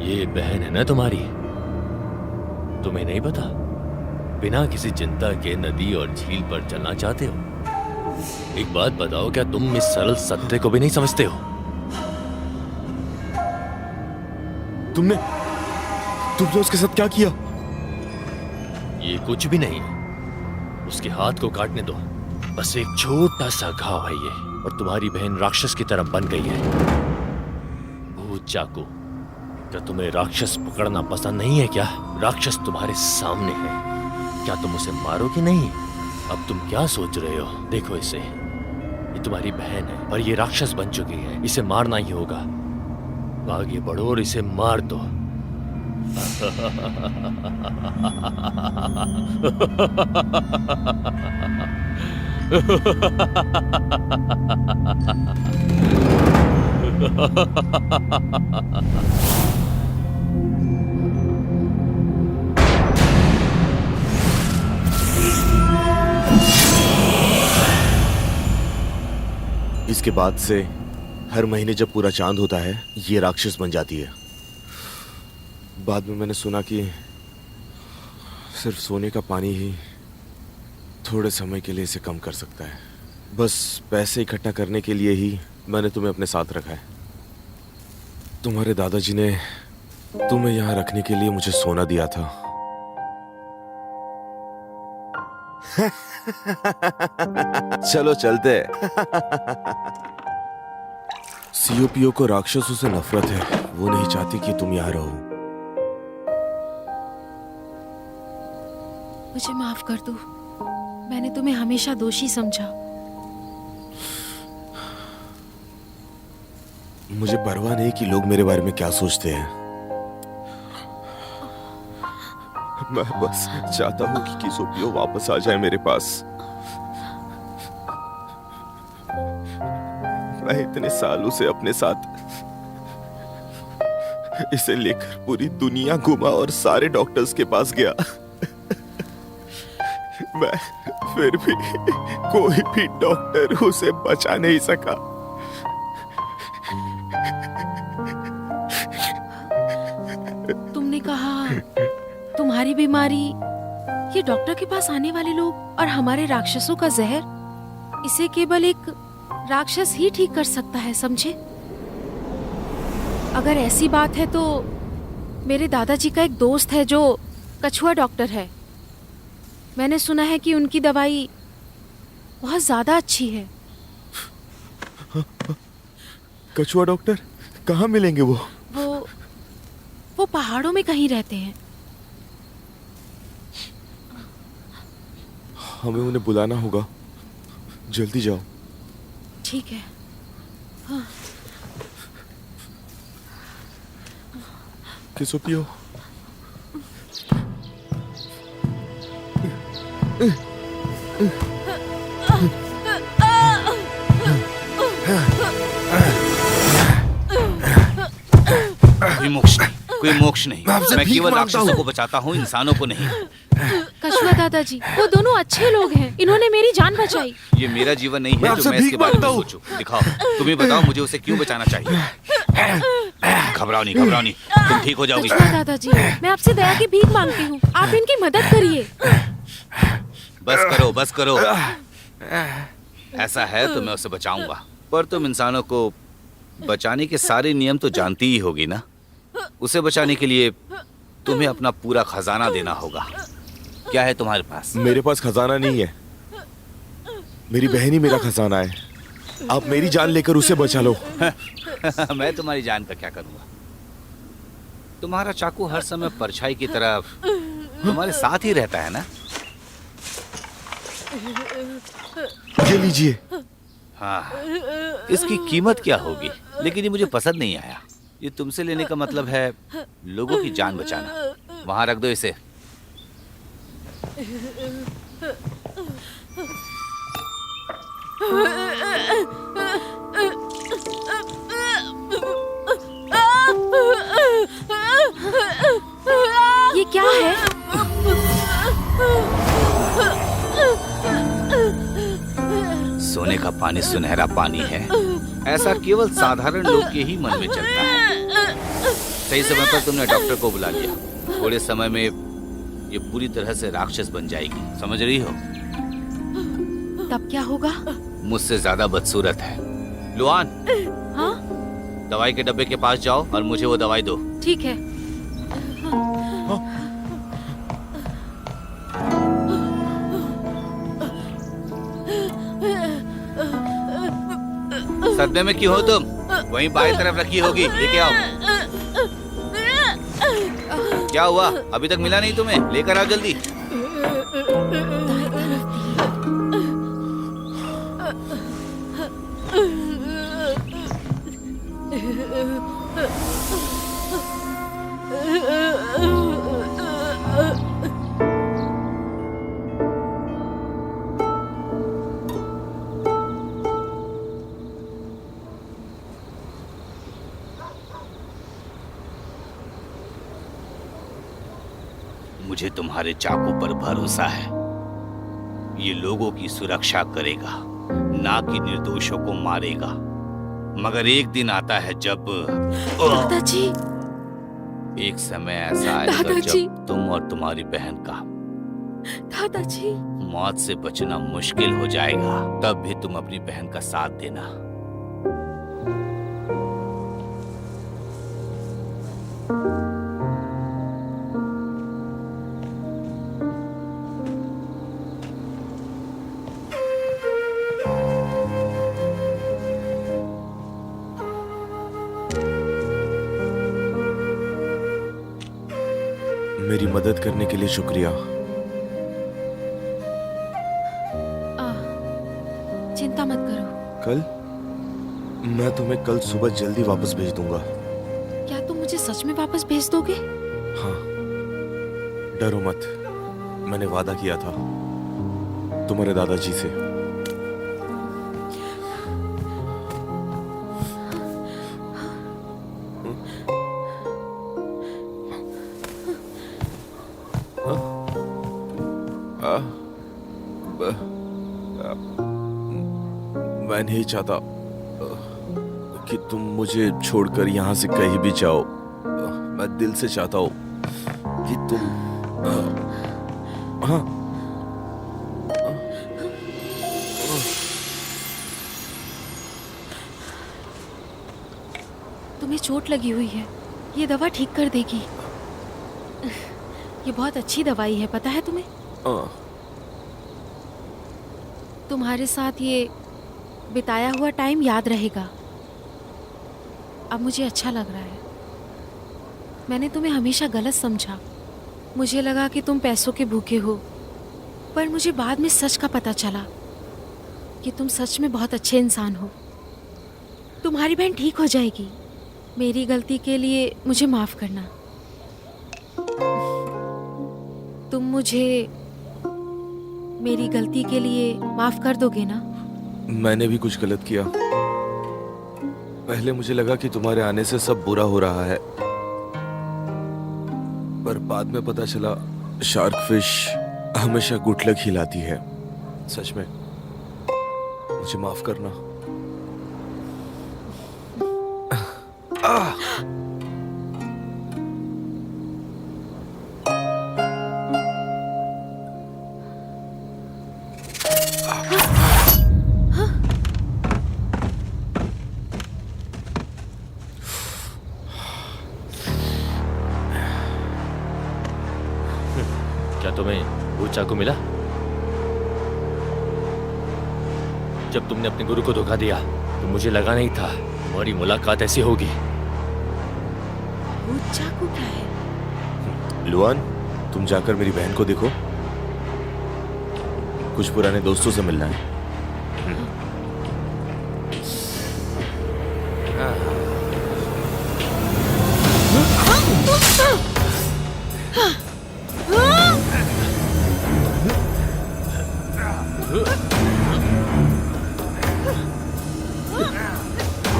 ये बहन है ना तुम्हारी? तुम्हें नहीं पता? बिना किसी चिंता के नदी और झील पर चलना चाहते हो? एक बात बताओ, क्या तुम इस सरल सत्य को भी नहीं समझते हो? तुमने उसके साथ क्या किया? ये कुछ भी नहीं। उसके हाथ को काटने दो, बस एक छोटा सा घाव है ये, और तुम्हारी बहन राक्षस की तरह बन गई है। भूत चाकू, क्या तुम्हें राक्षस पकड़ना पसंद नहीं है क्या? राक्षस तुम्हारे सामने है, क्या तुम उसे मारोगे नहीं? अब तुम क्या सोच रहे हो? देखो इसे, ये तुम्हारी बहन है पर ये राक्षस बन चुकी है, इसे मारना ही होगा। आगे बढ़ो और इसे मार दो। इसके बाद से हर महीने जब पूरा चांद होता है ये राक्षस बन जाती है। बाद में मैंने सुना कि सिर्फ सोने का पानी ही थोड़े समय के लिए इसे कम कर सकता है। बस पैसे इकट्ठा करने के लिए ही मैंने तुम्हें अपने साथ रखा है। तुम्हारे दादाजी ने तुम्हें यहाँ रखने के लिए मुझे सोना दिया था। चलो चलते। सीओपीओ को राक्षसों से नफरत है, वो नहीं चाहती कि तुम यहाँ रहो। मुझे माफ कर दो, मैंने तुम्हें हमेशा दोषी समझा। मुझे परवाह नहीं कि लोग मेरे बारे में क्या सोचते हैं। मैं बस चाहता हूँ कि किसोपियो वापस आ जाए मेरे पास। मैं इतने साल उसे अपने साथ इसे लेकर पूरी दुनिया घूमा और सारे डॉक्टर्स के पास गया। मैं फिर भी कोई भी डॉक्टर उसे बचा नहीं सका। तुमने कहा तुम्हारी बीमारी, ये डॉक्टर के पास आने वाले लोग और हमारे राक्षसों का जहर, इसे केवल एक राक्षस ही ठीक कर सकता है, समझे? अगर ऐसी बात है तो मेरे दादाजी का एक दोस्त है जो कछुआ डॉक्टर है। मैंने सुना है कि उनकी दवाई बहुत ज्यादा अच्छी है। कछुआ डॉक्टर कहाँ मिलेंगे वो? पहाड़ों में कहीं रहते हैं। हमें उन्हें बुलाना होगा, जल्दी जाओ। ठीक है। किसो पियो। कोई मोक्ष नहीं, कोई मोक्ष नहीं। मैं केवल राक्षसों को बचाता हूँ, इंसानों को नहीं। कछुआ दादाजी, वो दोनों अच्छे लोग हैं, इन्होंने मेरी जान बचाई। ये मेरा जीवन नहीं है जो मैं इसके बारे में सोचूं। दिखाओ, तुम ही बताओ मुझे उसे क्यों बचाना चाहिए। घबराओ नहीं, घबराओ नहीं, तुम ठीक हो जाओगी। कछुआ दादाजी, मैं आपसे दया की भीख मांगती हूँ, आप इनकी मदद करिए। बस करो, बस करो। ऐसा है तो मैं उसे बचाऊंगा, पर तुम इंसानों को बचाने के सारे नियम तो जानती ही होगी ना। उसे बचाने के लिए तुम्हें अपना पूरा खजाना देना होगा। क्या है तुम्हारे पास? मेरे पास खजाना नहीं है, मेरी बहन ही मेरा खजाना है। आप मेरी जान लेकर उसे बचा लो। मैं तुम्हारी जान का क्या करूंगा? तुम्हारा चाकू हर समय परछाई की तरह तुम्हारे साथ ही रहता है ना। ये लीजिए। हाँ, इसकी कीमत क्या होगी? लेकिन ये मुझे पसंद नहीं आया। ये तुमसे लेने का मतलब है लोगों की जान बचाना। वहां रख दो इसे। ये क्या है? सोने का पानी सुनहरा पानी है, ऐसा केवल साधारण लोग के ही मन में चलता है। सही समय पर तुमने डॉक्टर को बुला लिया। थोड़े समय में ये पूरी तरह से राक्षस बन जाएगी, समझ रही हो? तब क्या होगा? मुझसे ज्यादा बदसूरत है। लुआन, हाँ? दवाई के डब्बे के पास जाओ और मुझे वो दवाई दो। ठीक है। सदमे में क्यों हो तुम? वहीं बाएं तरफ रखी होगी, लेके आओ। क्या हुआ? अभी तक मिला नहीं तुम्हें? लेकर आओ जल्दी। मुझे तुम्हारे चाकू पर भरोसा है। ये लोगों की सुरक्षा करेगा, ना कि निर्दोषों को मारेगा। मगर एक दिन आता है जब दादाजी, एक समय ऐसा आएगा दादाजी। जब तुम और तुम्हारी बहन का दादाजी, मौत से बचना मुश्किल हो जाएगा। तब भी तुम अपनी बहन का साथ देना। मेरी मदद करने के लिए शुक्रिया। चिंता मत करो। कल मैं तुम्हें कल सुबह जल्दी वापस भेज दूंगा। क्या तुम मुझे सच में वापस भेज दोगे? हाँ, डरो मत। मैंने वादा किया था तुम्हारे दादाजी से। मैं नहीं चाहता कि तुम मुझे छोड़कर यहाँ से कहीं भी जाओ। मैं दिल से चाहता हूँ कि तुम हाँ, तुम्हें चोट लगी हुई है, ये दवा ठीक कर देगी। ये बहुत अच्छी दवाई है, पता है तुम्हें? तुम्हारे साथ ये बिताया हुआ टाइम याद रहेगा। अब मुझे अच्छा लग रहा है। मैंने तुम्हें हमेशा गलत समझा। मुझे लगा कि तुम पैसों के भूखे हो, पर मुझे बाद में सच का पता चला कि तुम सच में बहुत अच्छे इंसान हो। तुम्हारी बहन ठीक हो जाएगी। मेरी गलती के लिए मुझे माफ करना। तुम मुझे मेरी गलती के लिए माफ कर दोगे ना? मैंने भी कुछ गलत किया। पहले मुझे लगा कि तुम्हारे आने से सब बुरा हो रहा है, पर बाद में पता चला शार्क फिश हमेशा गुड लक ही लाती है। सच में मुझे माफ करना। क्या तुम्हें वो चाकू मिला? जब तुमने अपने गुरु को धोखा दिया तो मुझे लगा नहीं था तुम्हारी मुलाकात ऐसी होगी। वो चाकू क्या है? लुआन, तुम जाकर मेरी बहन को देखो। कुछ पुराने दोस्तों से मिलना है।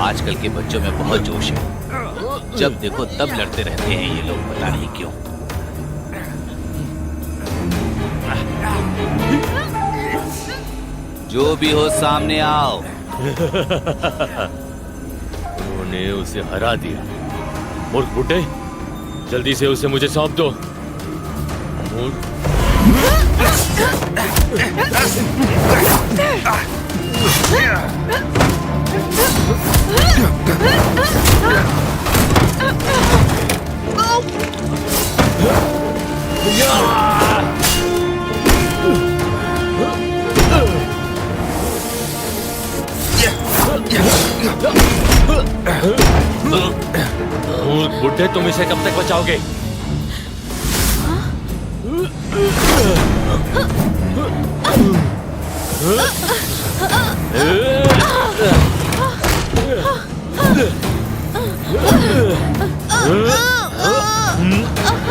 आजकल के बच्चों में बहुत जोश है। जब देखो तब लड़ते रहते हैं ये लोग, पता नहीं क्यों। जो भी हो सामने आओ। उन्होंने उसे हरा दिया। मूर्ख बुड्ढे, जल्दी से उसे मुझे सौंप दो। मूर्ख। मूर्ख बुड्ढे, तुम इसे कब तक बचाओगे?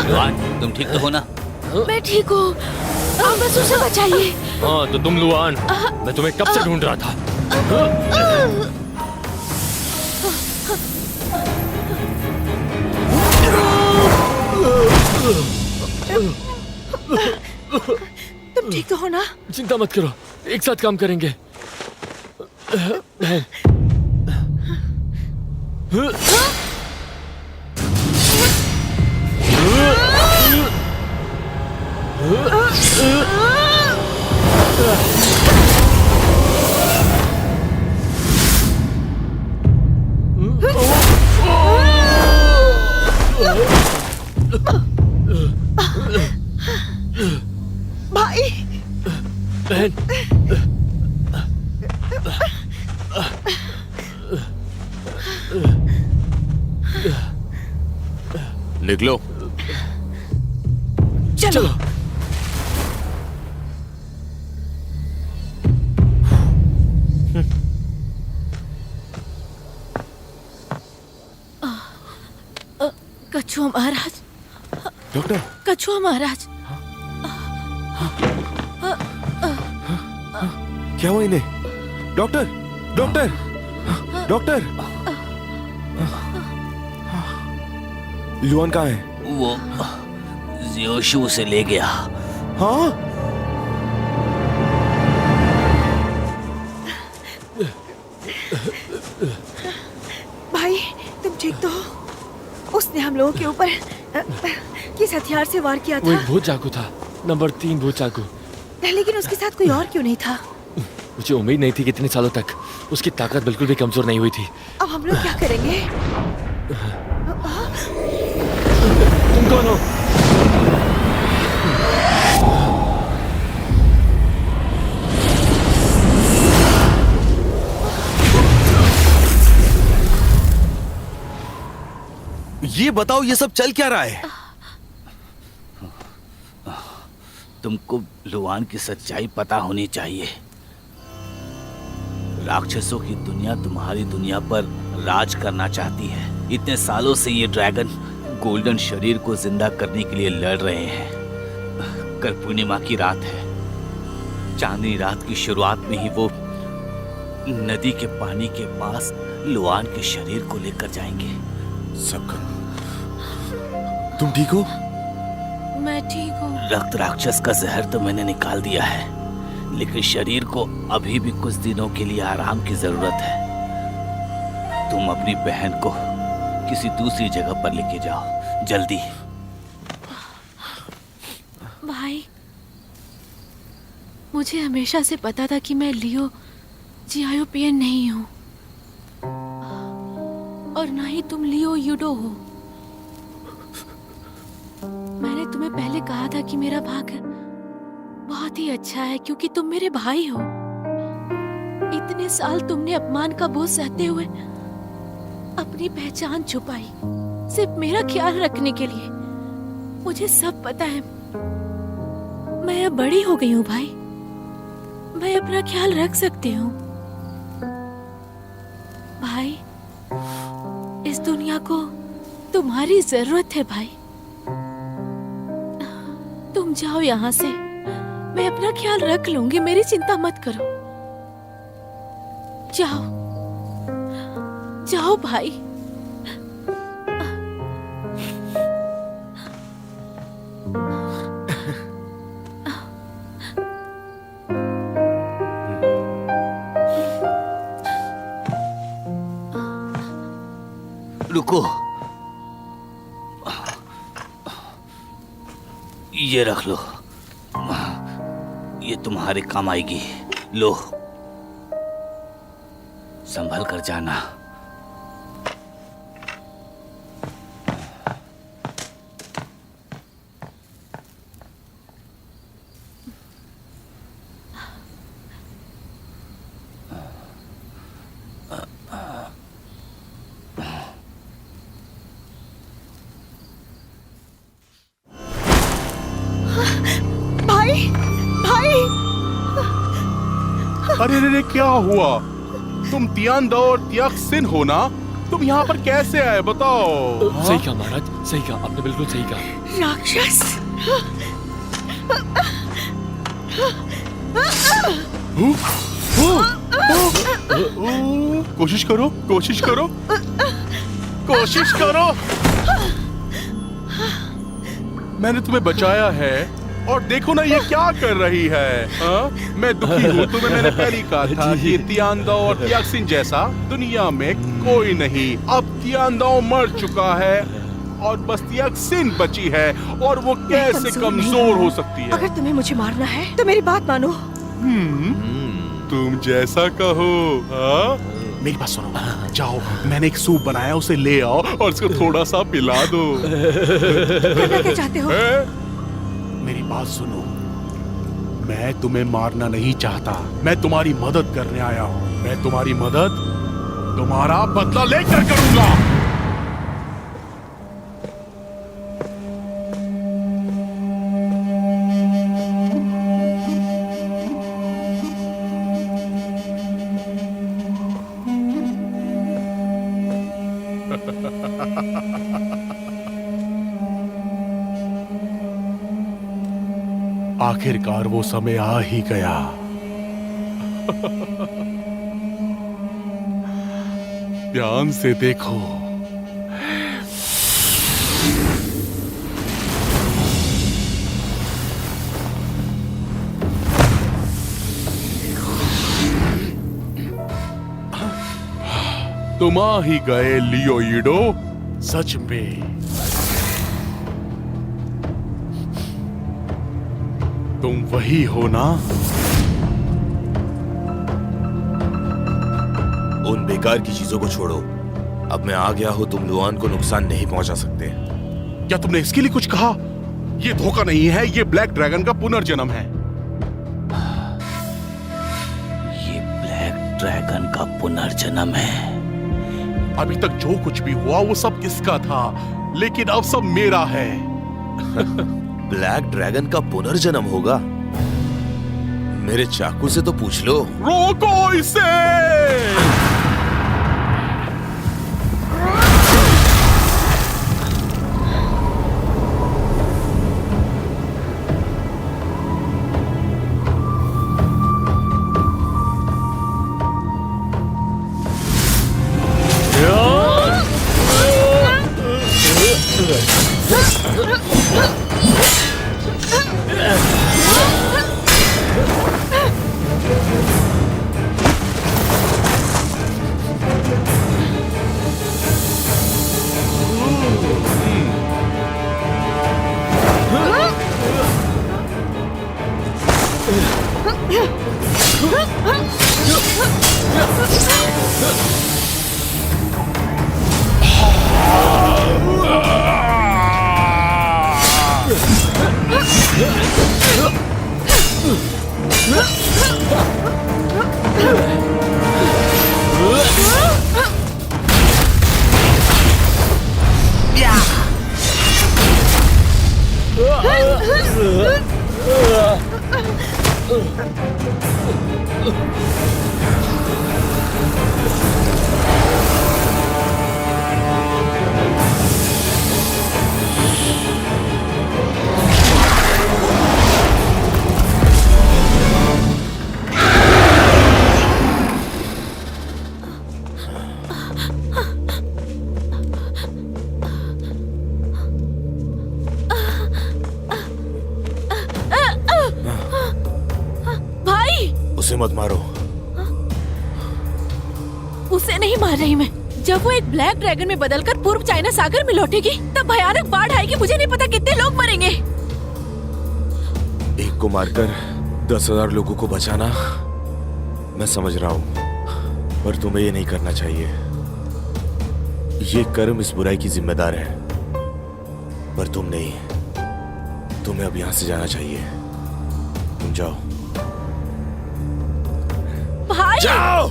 लुआन, तुम ठीक तो हो ना? मैं ठीक हूँ, आप बस उसे बचाइए। हाँ तो तुम लुआन, मैं तुम्हें कब से ढूंढ रहा था। तुम ठीक तो हो ना? चिंता मत करो, एक साथ काम करेंगे। बहन। भाई, बहन। निकलो। चलो। कछुआ महाराज, डॉक्टर, कछुआ महाराज, क्या हुआ इन्हें? Doctor, doctor, doctor. लुआन कहाँ है? वो जियोशु उसे ले गया। हाँ? भाई तुम ठीक तो हो? उसने हम लोगों के ऊपर किस हथियार से वार किया वो था? एक भूत चाकू था, नंबर 3 भूत चाकू। लेकिन उसके साथ कोई और क्यों नहीं था? मुझे उम्मीद नहीं थी कि इतने सालों तक उसकी ताकत बिल्कुल भी कमजोर नहीं हुई थी। अब हम लोग क्या करेंगे? तुम कौन हो? ये बताओ ये सब चल क्या रहा है? तुमको लुआन की सच्चाई पता होनी चाहिए। राक्षसों की दुनिया तुम्हारी दुनिया पर राज करना चाहती है। इतने सालों से ये ड्रैगन गोल्डन शरीर को जिंदा करने के लिए लड़ रहे हैं। कल पूर्णिमा की रात है। चांदनी रात की शुरुआत में ही वो नदी के पानी के पास लुआन के शरीर को लेकर जाएंगे। सबका, तुम ठीक हो? मैं ठीक हूँ। रक्त राक्षस का जहर तो मैंने निकाल दिया है, लेकिन शरीर को अभी भी कुछ दिनों के लिए आराम की जरूरत है। तुम अपनी बहन को किसी दूसरी जगह पर लेके जाओ, जल्दी। भाई, मुझे हमेशा से पता था कि मैं लियो जियाओपियन नहीं हूँ, और ना ही तुम लियो यूडो हो। मैंने तुम्हें पहले कहा था कि मेरा भाग्य बहुत ही अच्छा है क्योंकि तुम मेरे भाई हो। इतने साल तुमने अपमान का बोझ सहते हुए अपनी पहचान छुपाई, सिर्फ मेरा ख्याल रखने के लिए। मुझे सब पता है। मैं अब बड़ी हो गई हूँ भाई, मैं अपना ख्याल रख सकती हूँ। भाई, इस दुनिया को तुम्हारी जरूरत है भाई। तुम जाओ यहाँ से, मैं अपना ख्याल रख लूंगी, मेरी चिंता मत करो। जाओ जाओ भाई। रुको, ये रख लो, ये तुम्हारे काम आएगी। लो, संभल कर जाना। भाई, भाई, अरे रे, क्या हुआ? तुम तियानदा और तियाक्सिन हो ना? तुम यहाँ पर कैसे आए बताओ? सही कहा महाराज, सही कहा, आपने बिल्कुल सही कहा। राक्षस। कोशिश करो, कोशिश करो, कोशिश करो। मैंने तुम्हें बचाया है और देखो ना ये क्या कर रही है। हाँ? मैं दुखी हूँ। तुम्हें मैंने पहले कहा था कि तियानदा और तियाक्सिन जैसा दुनिया में कोई नहीं। अब तियानदा मर चुका है और बस तियाक्सिन बची है, और वो कैसे कमजोर हो सकती है? अगर तुम्हें मुझे मारना है तो मेरी बात मानो। तुम जैसा कहो। हाँ? मेरी बात सुनो, जाओ, मैंने एक सूप बनाया, उसे ले आओ और उसको थोड़ा सा पिला दो। करना क्या चाहते हो? मेरी बात सुनो, मैं तुम्हें मारना नहीं चाहता, मैं तुम्हारी मदद करने आया हूँ। मैं तुम्हारी मदद तुम्हारा बदला लेकर करूंगा। आखिरकार वो समय आ ही गया। ध्यान से देखो। तुम आ ही गए लियो ईडो, सच में। तुम वही हो ना? उन बेकार की चीजों को छोड़ो। अब मैं आ गया हूँ, तुम लुआन को नुकसान नहीं पहुंचा सकते। क्या तुमने इसके लिए कुछ कहा? ये धोखा नहीं है, ये ब्लैक ड्रैगन का पुनर्जन्म है। ये ब्लैक ड्रैगन का पुनर्जन्म है। अभी तक जो कुछ भी हुआ वो सब इसका था, लेकिन अब सब मेरा है। ब्लैक ड्रैगन का पुनर्जन्म होगा? मेरे चाकू से तो पूछ लो। रोको इसे! उसे मत मारो। उसे नहीं मार रही मैं। जब वो एक ब्लैक ड्रैगन में बदलकर पूर्व चाइना सागर में लौटेगी तब भयानक बाढ़ आएगी। मुझे नहीं पता कितने लोग मरेंगे। एक को मारकर 10,000 लोगों को बचाना, मैं समझ रहा हूँ, पर तुम्हें ये नहीं करना चाहिए। ये कर्म इस बुराई की जिम्मेदार है, पर तुम नहीं। तुम्हें अब यहाँ से जाना चाहिए। तुम जाओ। भाई! जाओ!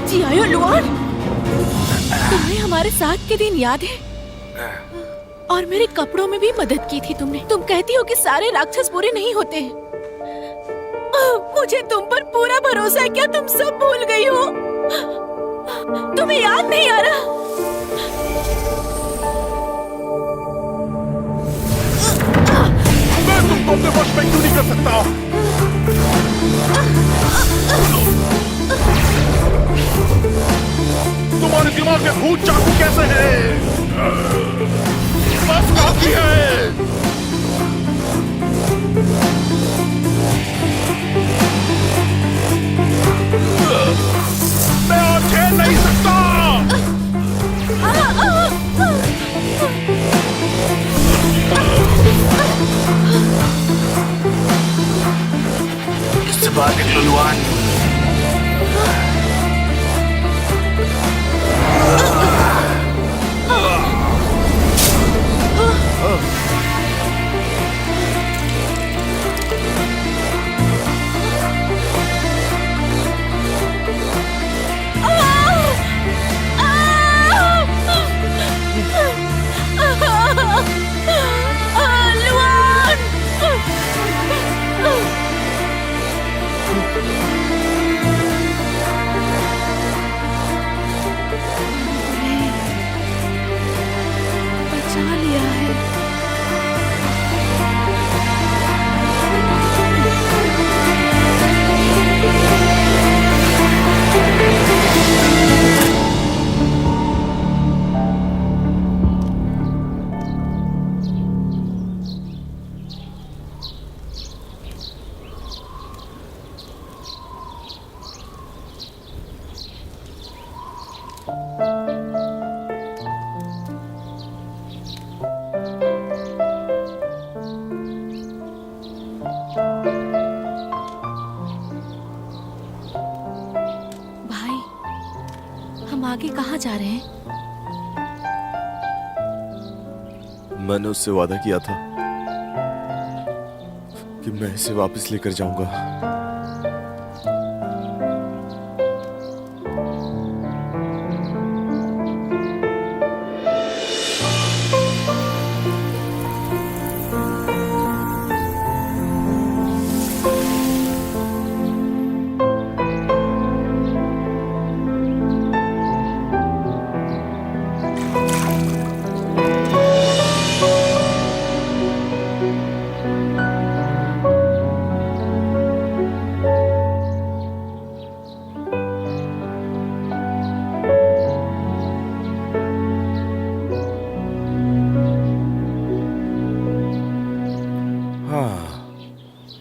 जी आयो लुआन, तुम्हें हमारे साथ के दिन याद है? और मेरे कपड़ों में भी मदद की थी तुमने। तुम कहती हो कि सारे राक्षस बुरे नहीं होते। मुझे तुम पर पूरा भरोसा है। क्या तुम सब भूल गई हो? तुम्हें याद नहीं आ रहा? मैं तुमको अपने वश में क्यों नहीं कर सकता? तुम्हारे दिमाग में भूत चाकू कैसे है? बस काफी है। मैं और खेल नहीं सकता। इससे बाहर निकलो लुआन। बचा लिया है। आगे कहाँ जा रहे हैं? मैंने उससे वादा किया था कि मैं इसे वापस लेकर जाऊंगा।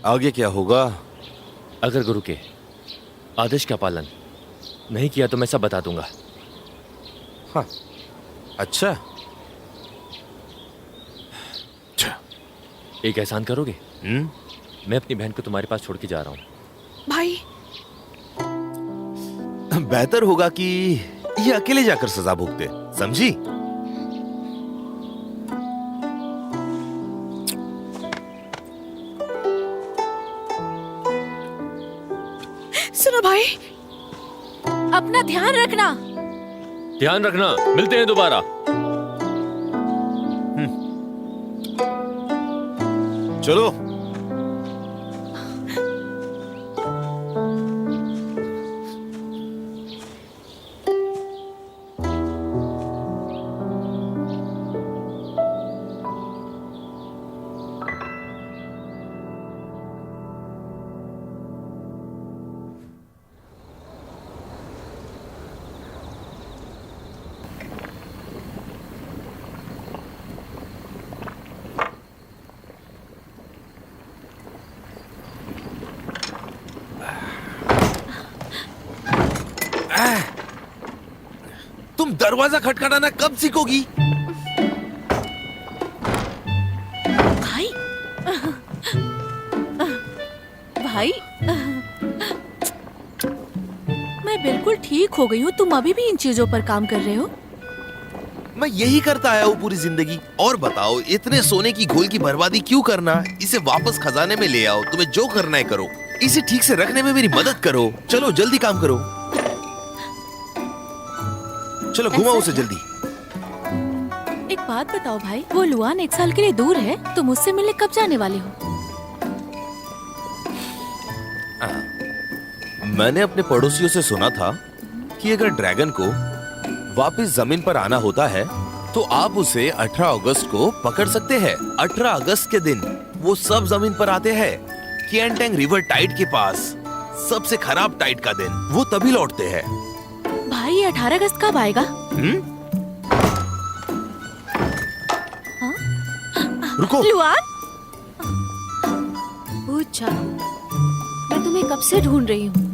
आगे क्या होगा? अगर गुरु के आदेश का पालन नहीं किया तो मैं सब बता दूंगा। हाँ, अच्छा। एक एहसान करोगे? मैं अपनी बहन को तुम्हारे पास छोड़ के जा रहा हूँ। भाई बेहतर होगा कि ये अकेले जाकर सजा भुगते, समझी? सुनो भाई, अपना ध्यान रखना। ध्यान रखना, मिलते हैं दोबारा। चलो। तुम दरवाजा खटखटाना कब सीखोगी? भाई भाई मैं बिल्कुल ठीक हो गई हूँ। तुम अभी भी इन चीजों पर काम कर रहे हो? मैं यही करता आया हूँ पूरी जिंदगी। और बताओ, इतने सोने की घोल की बर्बादी क्यों करना? इसे वापस खजाने में ले आओ। तुम्हें जो करना है करो, इसे ठीक से रखने में मेरी मदद करो। चलो जल्दी काम करो। चलो घुमाओ उसे जल्दी। एक बात बताओ भाई, वो लुआन 1 साल के लिए दूर है, तुम उससे मिलने कब जाने वाले हो? मैंने अपने पड़ोसियों से सुना था कि अगर ड्रैगन को वापस जमीन पर आना होता है तो आप उसे 18 अगस्त को पकड़ सकते हैं। 18 अगस्त के दिन वो सब जमीन पर आते हैं। किएनटेंग रिवर टाइड के पास सबसे खराब टाइड का दिन, वो तभी लौटते हैं। भाई ये 18 अगस्त कब आएगा? रुको। लुआन, पूछ जाओ, मैं तुम्हें कब से ढूंढ रही हूँ।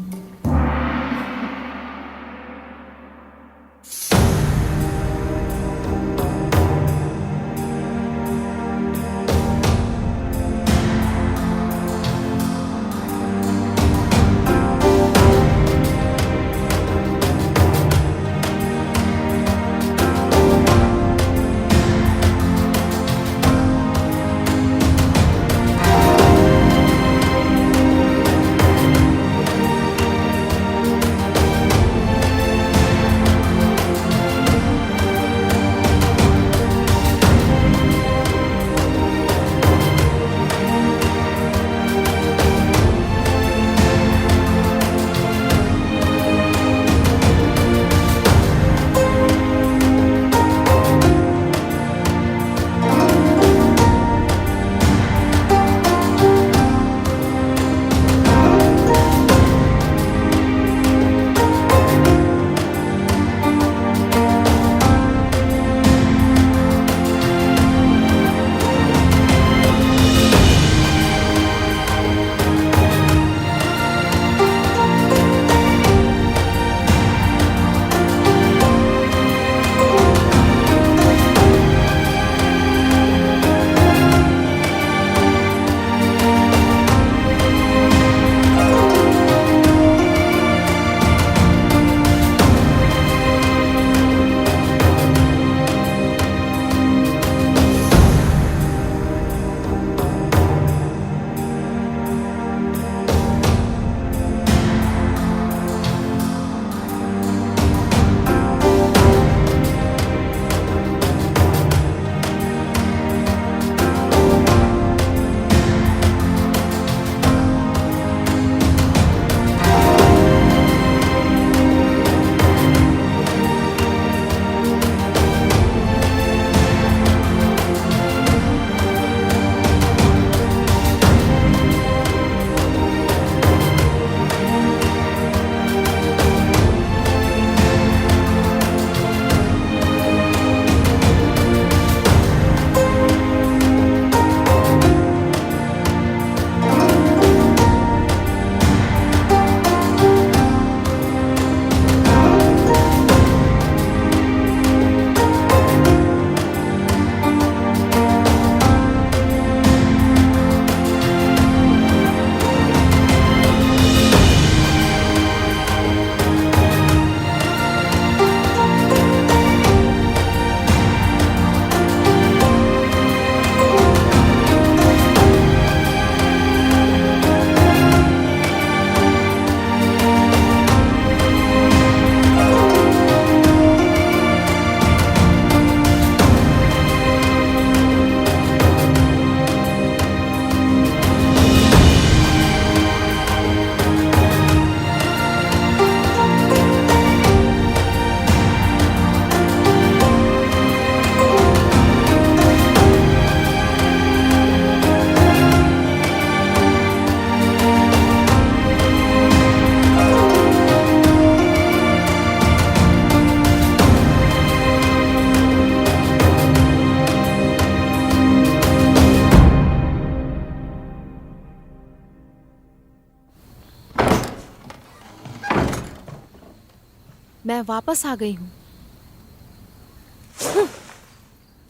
मैं वापस आ गई हूँ।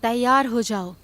तैयार हो जाओ।